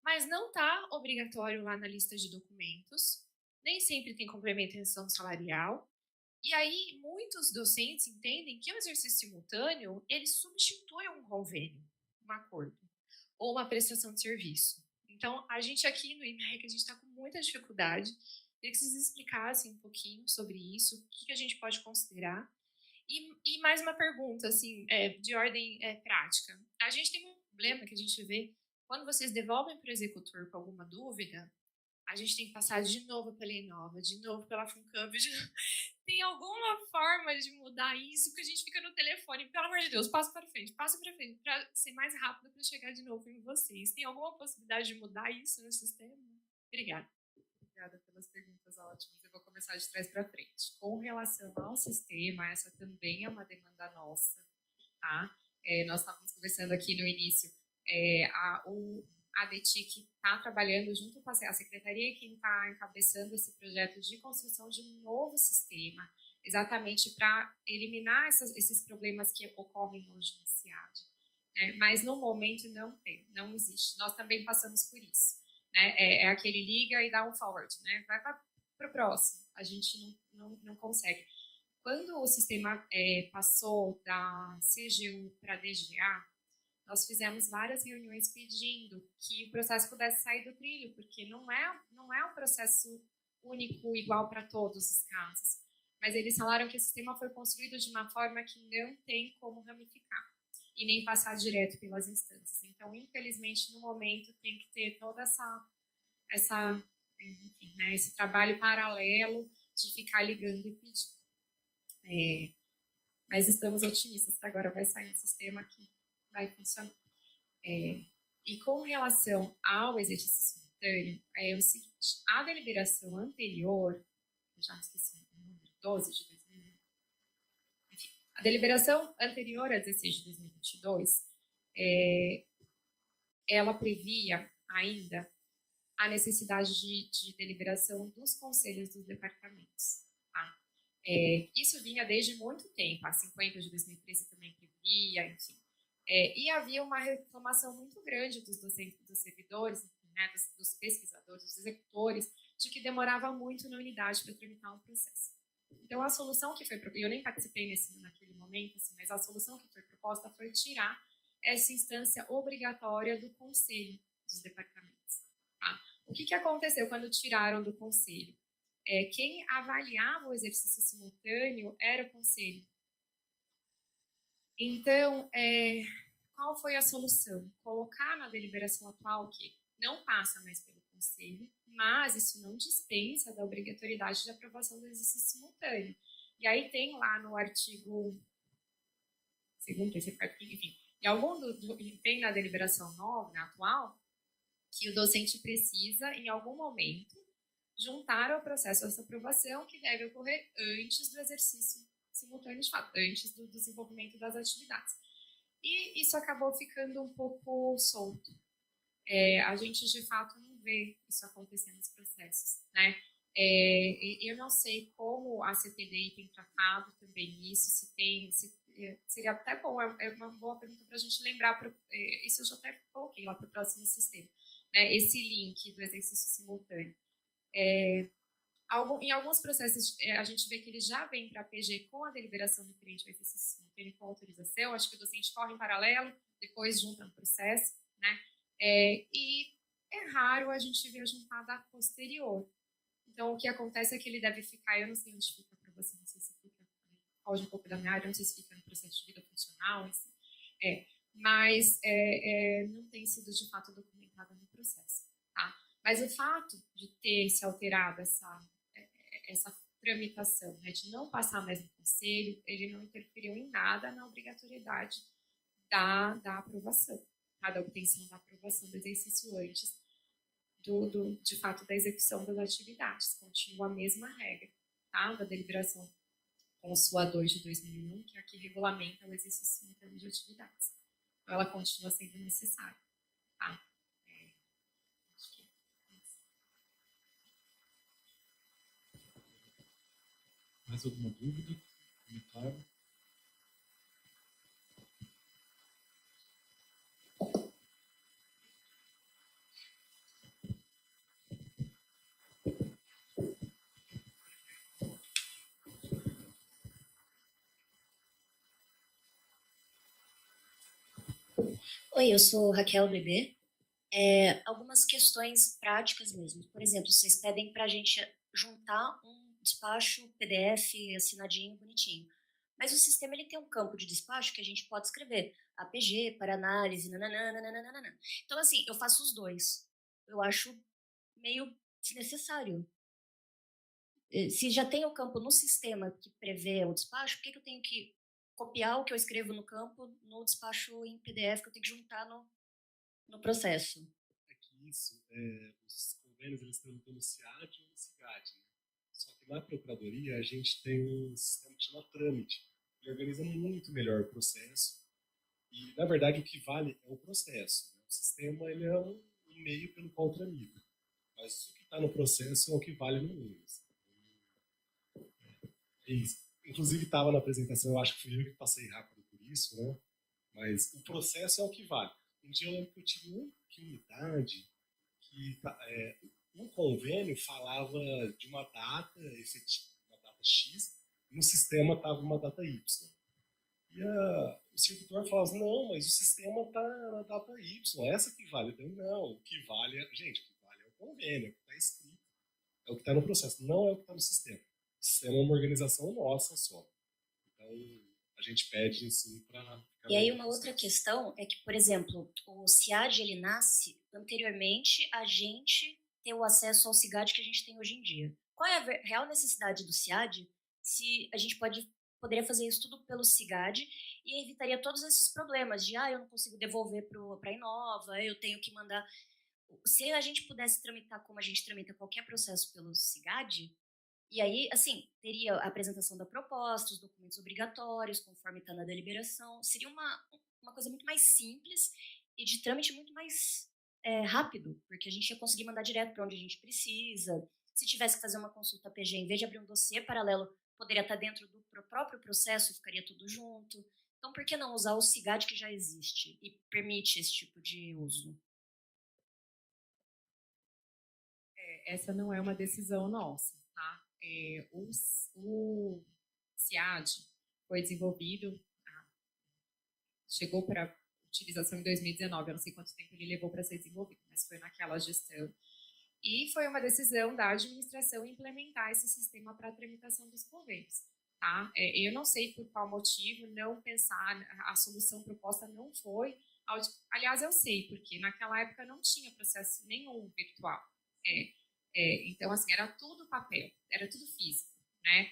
mas não está obrigatório lá na lista de documentos, nem sempre tem complementação salarial, e aí muitos docentes entendem que o exercício simultâneo, ele substitui um convênio, um acordo, ou uma prestação de serviço. Então, a gente aqui no IMEC, a gente está com muita dificuldade Queria que vocês explicassem um pouquinho sobre isso, o que a gente pode considerar. E mais uma pergunta, assim, de ordem prática. A gente tem um problema que a gente vê, quando vocês devolvem para o executor com alguma dúvida, a gente tem que passar de novo pela Enova, de novo pela Funcamp. Tem alguma forma de mudar isso que a gente fica no telefone? Pelo amor de Deus, passa para frente, para ser mais rápido para chegar de novo em vocês. Tem alguma possibilidade de mudar isso no sistema? Obrigada. Obrigada pelas perguntas ótimas. Eu vou começar de trás para frente. Com relação ao sistema, essa também é uma demanda nossa, tá? Nós estávamos conversando aqui no início, a DETIC está trabalhando junto com a Secretaria, quem está encabeçando esse projeto de construção de um novo sistema, exatamente para eliminar esses problemas que ocorrem hoje no SEAD. Mas no momento não existe. Nós também passamos por isso. É aquele liga e dá um forward, né? Vai para o próximo. A gente não consegue. Quando o sistema passou da CGU para a DGA, nós fizemos várias reuniões pedindo que o processo pudesse sair do trilho, porque não é um processo único, igual para todos os casos. Mas eles falaram que o sistema foi construído de uma forma que não tem como ramificar e nem passar direto pelas instâncias. Então, infelizmente, no momento, tem que ter toda enfim, né, esse trabalho paralelo de ficar ligando e pedindo. Mas estamos otimistas que agora vai sair um sistema que vai funcionar. E com relação ao exercício simultâneo, é o seguinte, a deliberação anterior, eu já esqueci o número, 12 de 2020, enfim, a deliberação anterior a 16 de 2022, ela previa ainda a necessidade de deliberação dos conselhos dos departamentos. Tá? Isso vinha desde muito tempo, a 50 de 2013 também previa, enfim. E havia uma reclamação muito grande dos docentes, dos servidores, né, dos pesquisadores, dos executores, de que demorava muito na unidade para tramitar um processo. Então, a solução que foi proposta, eu nem participei naquele momento, assim, mas a solução que foi proposta foi tirar essa instância obrigatória do conselho dos departamentos. Tá? O que aconteceu quando tiraram do conselho? Quem avaliava o exercício simultâneo era o conselho. Então, qual foi a solução? Colocar na deliberação atual que não passa mais pelo conselho, mas isso não dispensa da obrigatoriedade de aprovação do exercício simultâneo. E aí tem lá no artigo 2º, 3º, 4º, enfim, tem na deliberação nova, na atual, que o docente precisa, em algum momento, juntar ao processo essa aprovação que deve ocorrer antes do exercício simultâneo de fato, antes do desenvolvimento das atividades. E isso acabou ficando um pouco solto. A gente, de fato, não vê isso acontecer nos processos, né? Eu não sei como a CPDI tem tratado também isso, seria até bom, é uma boa pergunta para a gente lembrar, isso eu já até coloquei lá para o próximo sistema, né? Esse link do exercício simultâneo. Em alguns processos, a gente vê que ele já vem para a PG com a deliberação referente ao exercício simultâneo com autorização, acho que o docente corre em paralelo, depois junta no processo, né? E é raro a gente ver a juntada posterior. Então, o que acontece é que ele deve ficar, eu não sei onde fica para você, não sei se fica, foge um pouco da minha área, não sei se fica no processo de vida funcional, assim, mas não tem sido de fato documentado no processo, tá? Mas o fato de ter se alterado essa tramitação, né, de não passar mais no conselho, ele não interferiu em nada na obrigatoriedade da aprovação, tá? Da obtenção da aprovação do exercício antes de fato da execução das atividades. Continua a mesma regra, tá? Da deliberação com sua 2 de 2001, que é a que regulamenta o exercício simultâneo de atividades. Então, ela continua sendo necessária, tá? Acho que é isso. Mais alguma dúvida? Comentário? Oi, eu sou Raquel Bebê. Algumas questões práticas mesmo. Por exemplo, vocês pedem para a gente juntar um despacho PDF assinadinho, bonitinho. Mas o sistema ele tem um campo de despacho que a gente pode escrever APG para análise, nananana. Então, assim, eu faço os dois. Eu acho meio desnecessário. Se já tem o campo no sistema que prevê o despacho, por que eu tenho que copiar o que eu escrevo no campo no despacho em PDF que eu tenho que juntar no processo? É que isso, os convênios eles estão no CIAD ou no CIGAD, né? Só que na Procuradoria a gente tem um sistema que chama trâmite. Ele organiza muito melhor o processo e, na verdade, o que vale é o processo, né? O sistema ele é um meio pelo qual tramita, mas o que está no processo é o que vale no índice. É isso. Inclusive estava na apresentação, eu acho que fui eu que passei rápido por isso, né? Mas o processo é o que vale. Um dia eu lembro que eu tive uma unidade que um convênio falava de uma data efetiva, uma data X, e no sistema estava uma data Y. E o servidor falava assim, não, mas o sistema está na data Y, essa que vale. Então, não, o que vale é, gente, o que vale é o convênio, é o que está escrito, é o que está no processo, não é o que está no sistema. O sistema é uma organização nossa só. Então, a gente pede assim para... E aí uma outra questão é que, por exemplo, o CIAD ele nasce anteriormente a gente ter o acesso ao CIGAD que a gente tem hoje em dia. Qual é a real necessidade do CIAD se a gente poderia fazer isso tudo pelo CIGAD e evitaria todos esses problemas de eu não consigo devolver para a Inova, eu tenho que mandar... Se a gente pudesse tramitar como a gente tramita qualquer processo pelo CIGAD, e aí, assim, teria a apresentação da proposta, os documentos obrigatórios, conforme está na deliberação. Seria uma coisa muito mais simples e de trâmite muito mais rápido, porque a gente ia conseguir mandar direto para onde a gente precisa. Se tivesse que fazer uma consulta PG, em vez de abrir um dossiê paralelo, poderia estar dentro do próprio processo e ficaria tudo junto. Então, por que não usar o CIGAD que já existe e permite esse tipo de uso? Essa não é uma decisão nossa, tá? O CIAD foi desenvolvido, chegou para utilização em 2019, eu não sei quanto tempo ele levou para ser desenvolvido, mas foi naquela gestão. E foi uma decisão da administração implementar esse sistema para a tramitação dos convênios. Tá? Eu não sei por qual motivo não pensar, a solução proposta não foi, aliás, eu sei, porque naquela época não tinha processo nenhum virtual. Então, assim, era tudo papel, era tudo físico, né?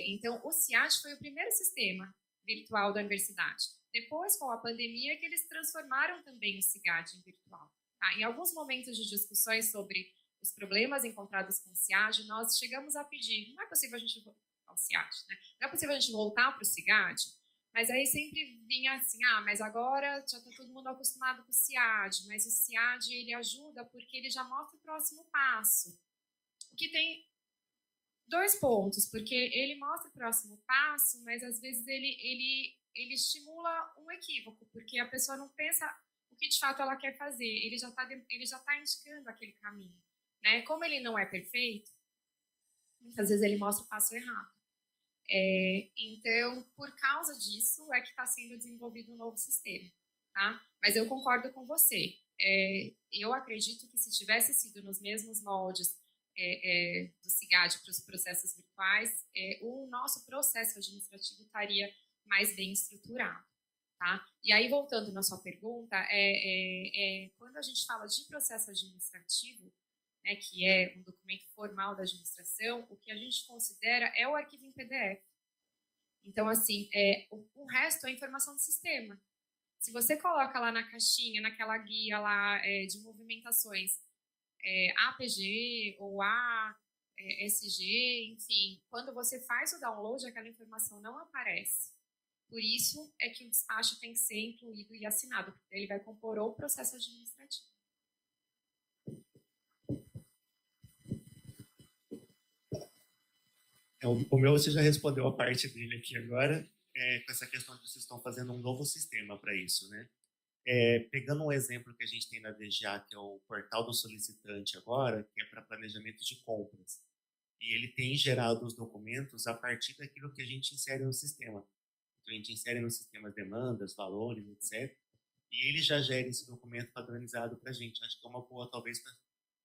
Então, o CIAD foi o primeiro sistema virtual da universidade. Depois, com a pandemia, que eles transformaram também o CIGAD em virtual. Tá? Em alguns momentos de discussões sobre os problemas encontrados com o CIAD, nós chegamos a pedir, não é possível a gente voltar ao CIAD, né? Não é possível a gente voltar para o CIGAD, mas aí sempre vinha assim, mas agora já está todo mundo acostumado com o CIAD, mas o CIAD ele ajuda porque ele já mostra o próximo passo. O que tem dois pontos, porque ele mostra o próximo passo, mas às vezes ele estimula um equívoco, porque a pessoa não pensa o que de fato ela quer fazer, ele já está indicando aquele caminho. Né? Como ele não é perfeito, muitas vezes ele mostra o passo errado. Então, por causa disso, é que está sendo desenvolvido um novo sistema. Tá? Mas eu concordo com você. Eu acredito que se tivesse sido nos mesmos moldes do CIGAD para os processos virtuais, o nosso processo administrativo estaria mais bem estruturado. Tá? E aí, voltando na sua pergunta, quando a gente fala de processo administrativo, que é um documento formal da administração, o que a gente considera é o arquivo em PDF. Então, assim, o resto é informação do sistema. Se você coloca lá na caixinha, naquela guia lá de movimentações, APG ou ASG, enfim, quando você faz o download, aquela informação não aparece. Por isso é que o despacho tem que ser incluído e assinado, porque ele vai compor o processo administrativo. O meu você já respondeu a parte dele aqui agora, com essa questão de vocês estão fazendo um novo sistema para isso, né? Pegando um exemplo que a gente tem na DGA, que é o portal do solicitante agora, que é para planejamento de compras. E ele tem gerado os documentos a partir daquilo que a gente insere no sistema. Então, a gente insere no sistema demandas, valores, etc. E ele já gera esse documento padronizado para a gente. Acho que é uma boa, talvez, para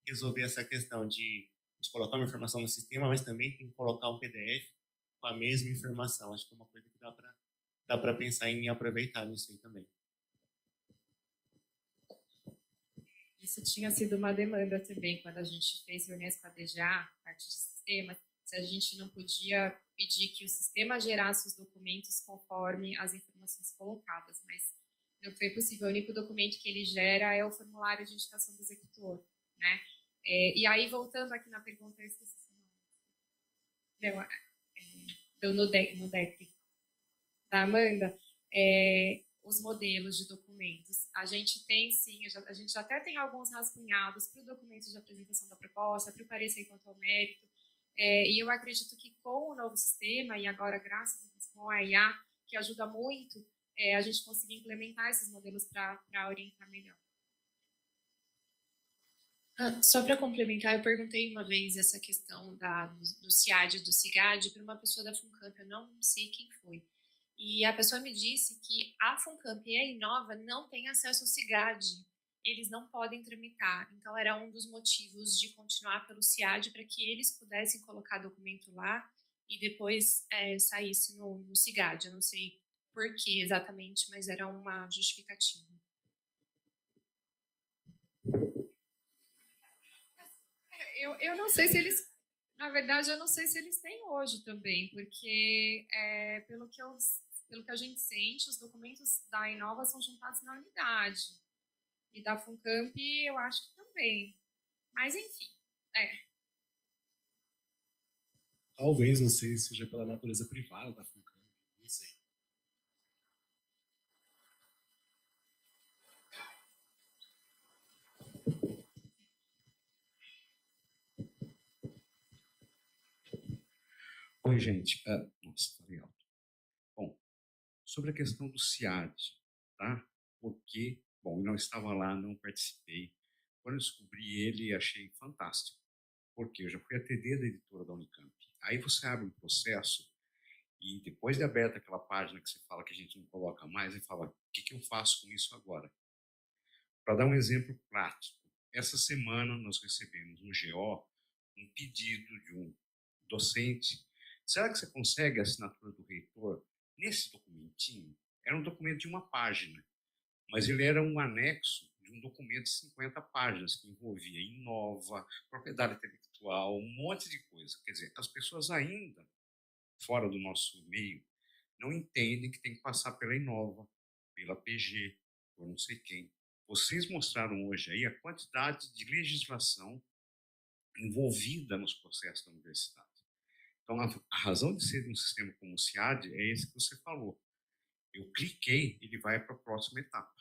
resolver essa questão de A gente colocar uma informação no sistema, mas também tem que colocar um PDF com a mesma informação. Acho que é uma coisa que dá para pensar em aproveitar nisso aí também. Isso tinha sido uma demanda também, quando a gente fez reuniões com a DGA, parte de sistema, se a gente não podia pedir que o sistema gerasse os documentos conforme as informações colocadas, mas não foi possível. O único documento que ele gera é o formulário de indicação do executor, né? E aí, voltando aqui na pergunta, eu esqueci no DEC, da Amanda, os modelos de documentos. A gente tem, sim, a gente até tem alguns rascunhados para o documento de apresentação da proposta, para o parecer quanto ao mérito, e eu acredito que com o novo sistema, e agora graças a Deus com a IA, que ajuda muito, a gente conseguir implementar esses modelos para orientar melhor. Só para complementar, eu perguntei uma vez essa questão do CIAD e do CIGAD para uma pessoa da FUNCAMP, eu não sei quem foi. E a pessoa me disse que a FUNCAMP e a Inova não têm acesso ao CIGAD, eles não podem tramitar. Então, era um dos motivos de continuar pelo CIAD para que eles pudessem colocar documento lá e depois saísse no CIGAD. Eu não sei por que exatamente, mas era uma justificativa. Eu não sei se eles, na verdade, eu não sei se eles têm hoje também, porque pelo que a gente sente, os documentos da Inova são juntados na unidade. E da FUNCAMP, eu acho que também. Mas, enfim, Talvez, não sei, seja pela natureza privada da FUNCAMP, não sei. Oi, gente. Nossa, falei alto. Bom, sobre a questão do CIAD, tá? Porque, bom, eu não estava lá, não participei. Quando eu descobri ele, achei fantástico. Porque eu já fui atender da editora da Unicamp. Aí você abre um processo e depois de aberta aquela página que você fala que a gente não coloca mais, e fala, o que eu faço com isso agora? Para dar um exemplo prático, essa semana nós recebemos no GO um pedido de um docente. Será que você consegue a assinatura do reitor nesse documentinho? Era um documento de uma página, mas ele era um anexo de um documento de 50 páginas, que envolvia Inova, propriedade intelectual, um monte de coisa. Quer dizer, as pessoas ainda, fora do nosso meio, não entendem que tem que passar pela Inova, pela PG, por não sei quem. Vocês mostraram hoje aí a quantidade de legislação envolvida nos processos da universidade. Então, a razão de ser de um sistema como o CIAD é esse que você falou. Eu cliquei, ele vai para a próxima etapa.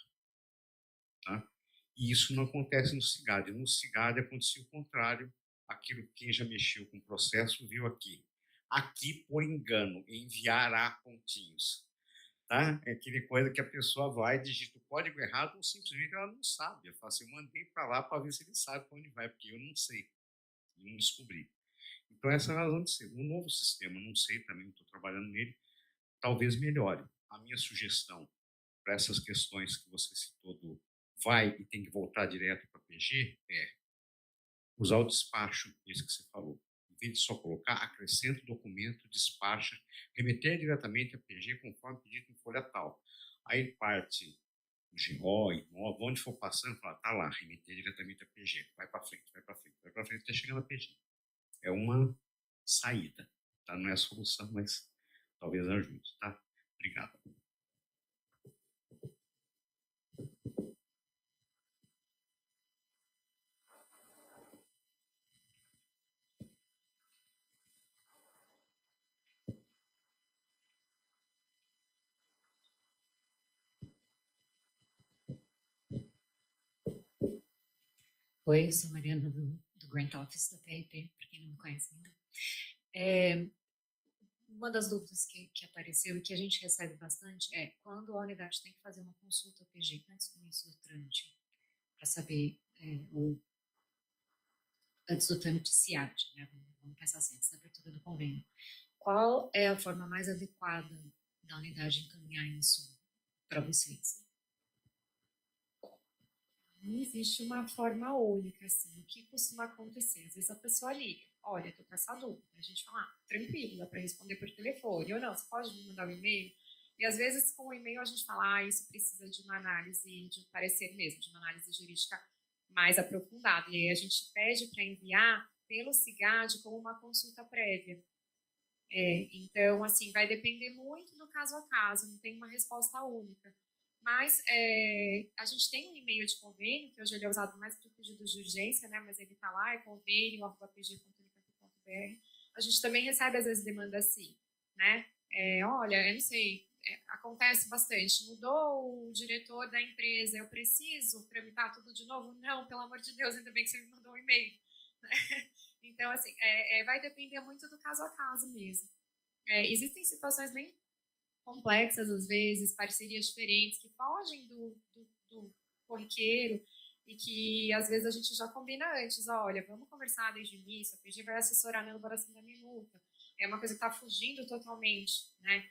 Tá? E isso não acontece no CIGAD. No CIGAD acontecia o contrário. Aquilo que quem já mexeu com o processo viu aqui. Aqui, por engano, enviará pontinhos. Tá? É aquele coisa que a pessoa vai, digita o código errado ou simplesmente ela não sabe. Eu falo assim, eu mandei para lá para ver se ele sabe para onde vai, porque eu não sei. Eu não descobri. Então, essa é a razão de ser. O novo sistema, não sei também, não estou trabalhando nele, talvez melhore. A minha sugestão para essas questões que você citou do vai e tem que voltar direto para a PG é usar o despacho, esse que você falou. Em vez de só colocar, acrescenta o documento, despacha, remeter diretamente à PG conforme pedido em folha tal. Aí parte o GO, Inova, onde for passando, fala, tá lá, remeter diretamente à PG. Vai para frente, vai para frente, vai para frente até chegar na PG. É uma saída, tá? Não é a solução, mas talvez ajude, tá? Obrigado. Oi, eu sou Mariana do Grant Office da PRP, para quem não me conhece ainda. Uma das dúvidas que apareceu e que a gente recebe bastante é quando a unidade tem que fazer uma consulta ao PG antes do início do trâmite, para saber, ou antes do trâmite CIAD, né? Vamos pensar assim, antes da abertura do convênio. Qual é a forma mais adequada da unidade encaminhar isso para vocês? não existe uma forma única, assim. O que costuma acontecer? Às vezes a pessoa liga, olha, estou com essa dúvida. A gente fala, tranquilo, dá para responder por telefone. Ou não, você pode me mandar um e-mail? E às vezes com o e-mail a gente fala, isso precisa de uma análise, de um parecer mesmo, de uma análise jurídica mais aprofundada. E aí a gente pede para enviar pelo CIGAD como uma consulta prévia. Então, assim, vai depender muito do caso a caso, não tem uma resposta única. Mas a gente tem um e-mail de convênio, que hoje ele é usado mais para pedidos de urgência, né? Mas ele está lá, é convênio@pg.unicamp.br. A gente também recebe, às vezes, demanda assim, né? Olha, eu não sei, acontece bastante. Mudou o diretor da empresa, eu preciso tramitar tudo de novo? Não, pelo amor de Deus, ainda bem que você me mandou um e-mail. Então, assim, vai depender muito do caso a caso mesmo. Existem situações bem complexas, às vezes, parcerias diferentes, que fogem do corriqueiro e que, às vezes, a gente já combina antes. Olha, vamos conversar desde o início, a PG vai assessorar na elaboração da minuta. É uma coisa que está fugindo totalmente, né?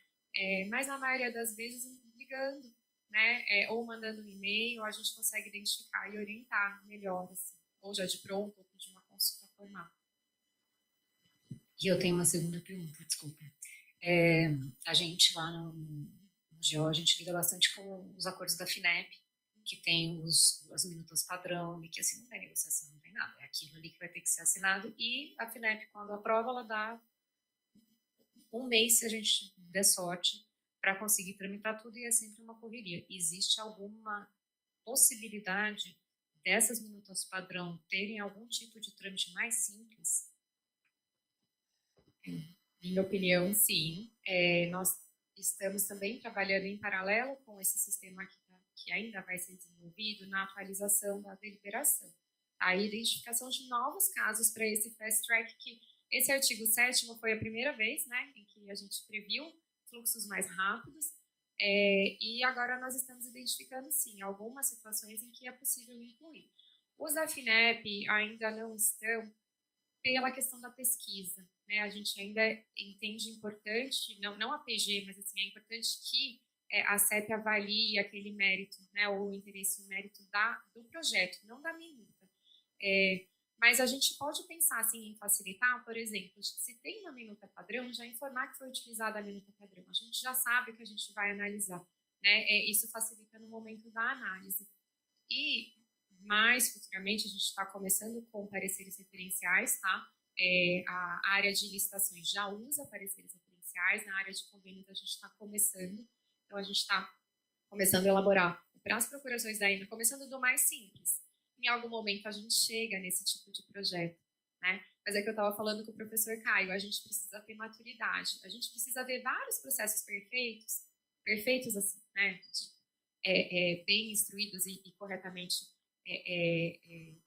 Mas, na maioria das vezes, ligando, né? Ou mandando um e-mail, a gente consegue identificar e orientar melhor, assim, ou já de pronto, ou de uma consulta formal. E eu tenho uma segunda pergunta, desculpa. A gente lá no GO, a gente lida bastante com os acordos da FINEP, que tem as minutas padrão, e que assim não tem negociação, não tem nada. É aquilo ali que vai ter que ser assinado, e a FINEP, quando aprova, ela dá um mês, se a gente der sorte, para conseguir tramitar tudo, e é sempre uma correria. Existe alguma possibilidade dessas minutas padrão terem algum tipo de trâmite mais simples? Minha opinião, sim. Nós estamos também trabalhando em paralelo com esse sistema que ainda vai ser desenvolvido na atualização da deliberação. A identificação de novos casos para esse fast track, que esse artigo 7º foi a primeira vez, né, em que a gente previu fluxos mais rápidos, e agora nós estamos identificando, sim, algumas situações em que é possível incluir. Os da FINEP ainda não estão pela questão da pesquisa, né? A gente ainda entende importante, não a PG, mas assim, é importante que a CEP avalie aquele mérito, né, ou o interesse e o mérito do projeto, não da minuta. Mas a gente pode pensar assim, em facilitar, por exemplo, se tem uma minuta padrão, já informar que foi utilizada a minuta padrão. A gente já sabe o que a gente vai analisar, né? Isso facilita no momento da análise. E mais futuramente a gente está começando com pareceres referenciais, tá? A área de licitações já usa pareceres referenciais, na área de convênios a gente está começando, então a gente está começando a elaborar para as procurações da ENA, começando do mais simples. Em algum momento a gente chega nesse tipo de projeto, né? Mas é que eu estava falando com o professor Caio, a gente precisa ter maturidade, a gente precisa ver vários processos perfeitos assim, né? Bem instruídos e corretamente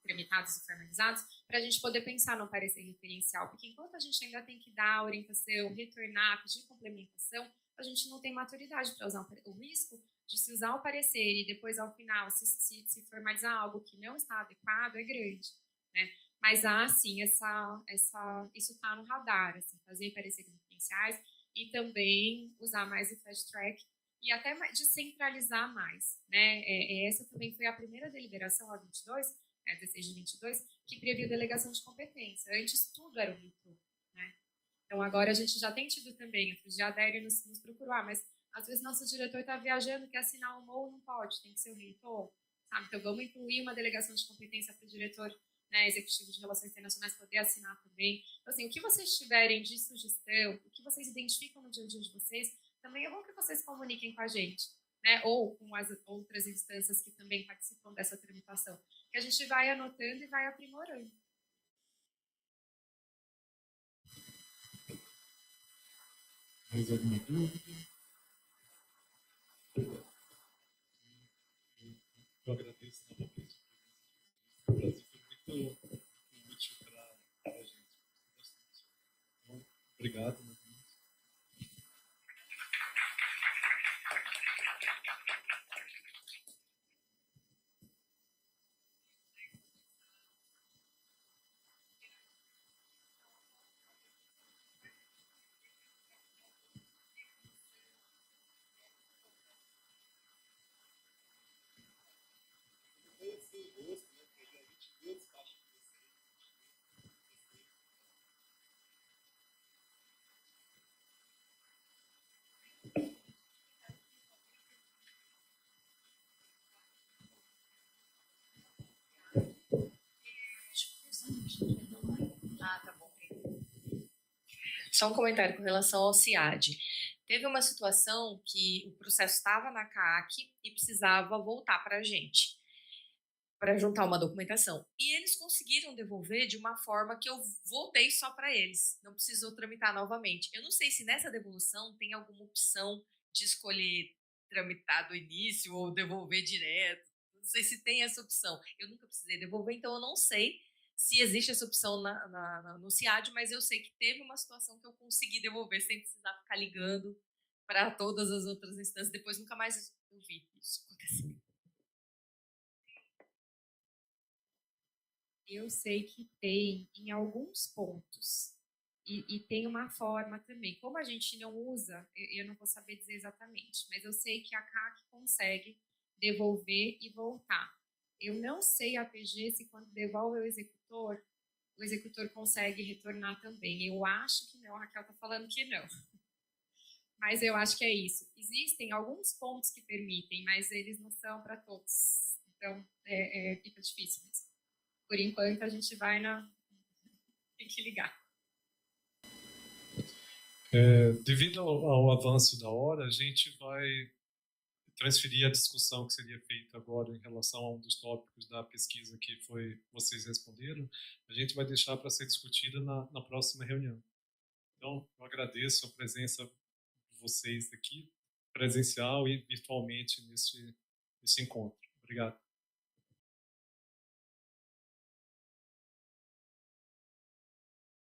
tramitados e formalizados, para a gente poder pensar no parecer referencial, porque enquanto a gente ainda tem que dar orientação, retornar, pedir complementação, a gente não tem maturidade para usar o risco de se usar o parecer e depois, ao final, se formalizar algo que não está adequado, é grande, né? Mas, sim, isso está no radar, assim, fazer pareceres referenciais e também usar mais o fast track e até descentralizar mais, né? Essa também foi a primeira deliberação, a 22, 16 de 22, que previu delegação de competência. Antes, tudo era um reitor, né? Então, agora a gente já tem tido também, o Adério nos procurou, mas às vezes nosso diretor está viajando, quer assinar um MOU, não pode, tem que ser o reitor, sabe? Então, vamos incluir uma delegação de competência para o diretor, né, executivo de Relações Internacionais poder assinar também. Então, assim, o que vocês tiverem de sugestão, o que vocês identificam no dia a dia de vocês, também é bom que vocês comuniquem com a gente, né? Ou com as outras instâncias que também participam dessa tramitação, que a gente vai anotando e vai aprimorando. Mais alguma dúvida? Eu agradeço novamente. O Brasil foi muito útil para a gente. Então, obrigado. Só um comentário com relação ao CIAD. Teve uma situação que o processo estava na CAC e precisava voltar para a gente, para juntar uma documentação. E eles conseguiram devolver de uma forma que eu voltei só para eles, não precisou tramitar novamente. Eu não sei se nessa devolução tem alguma opção de escolher tramitar do início ou devolver direto. Não sei se tem essa opção. Eu nunca precisei devolver, então eu não sei se existe essa opção no CIAD, mas eu sei que teve uma situação que eu consegui devolver sem precisar ficar ligando para todas as outras instâncias. Depois nunca mais eu vi isso acontecer. Eu sei que tem em alguns pontos. E tem uma forma também. Como a gente não usa, eu não vou saber dizer exatamente, mas eu sei que a CAC consegue devolver e voltar. Eu não sei a PG se quando devolve o executor consegue retornar também. Eu acho que não, a Raquel está falando que não. Mas eu acho que é isso. Existem alguns pontos que permitem, mas eles não são para todos. Então, fica difícil mesmo. Por enquanto, a gente vai na... Tem que ligar. Devido ao avanço da hora, a gente vai transferir a discussão que seria feita agora em relação a um dos tópicos da pesquisa que vocês responderam, a gente vai deixar para ser discutida na próxima reunião. Então, eu agradeço a presença de vocês aqui, presencial e virtualmente nesse encontro. Obrigado.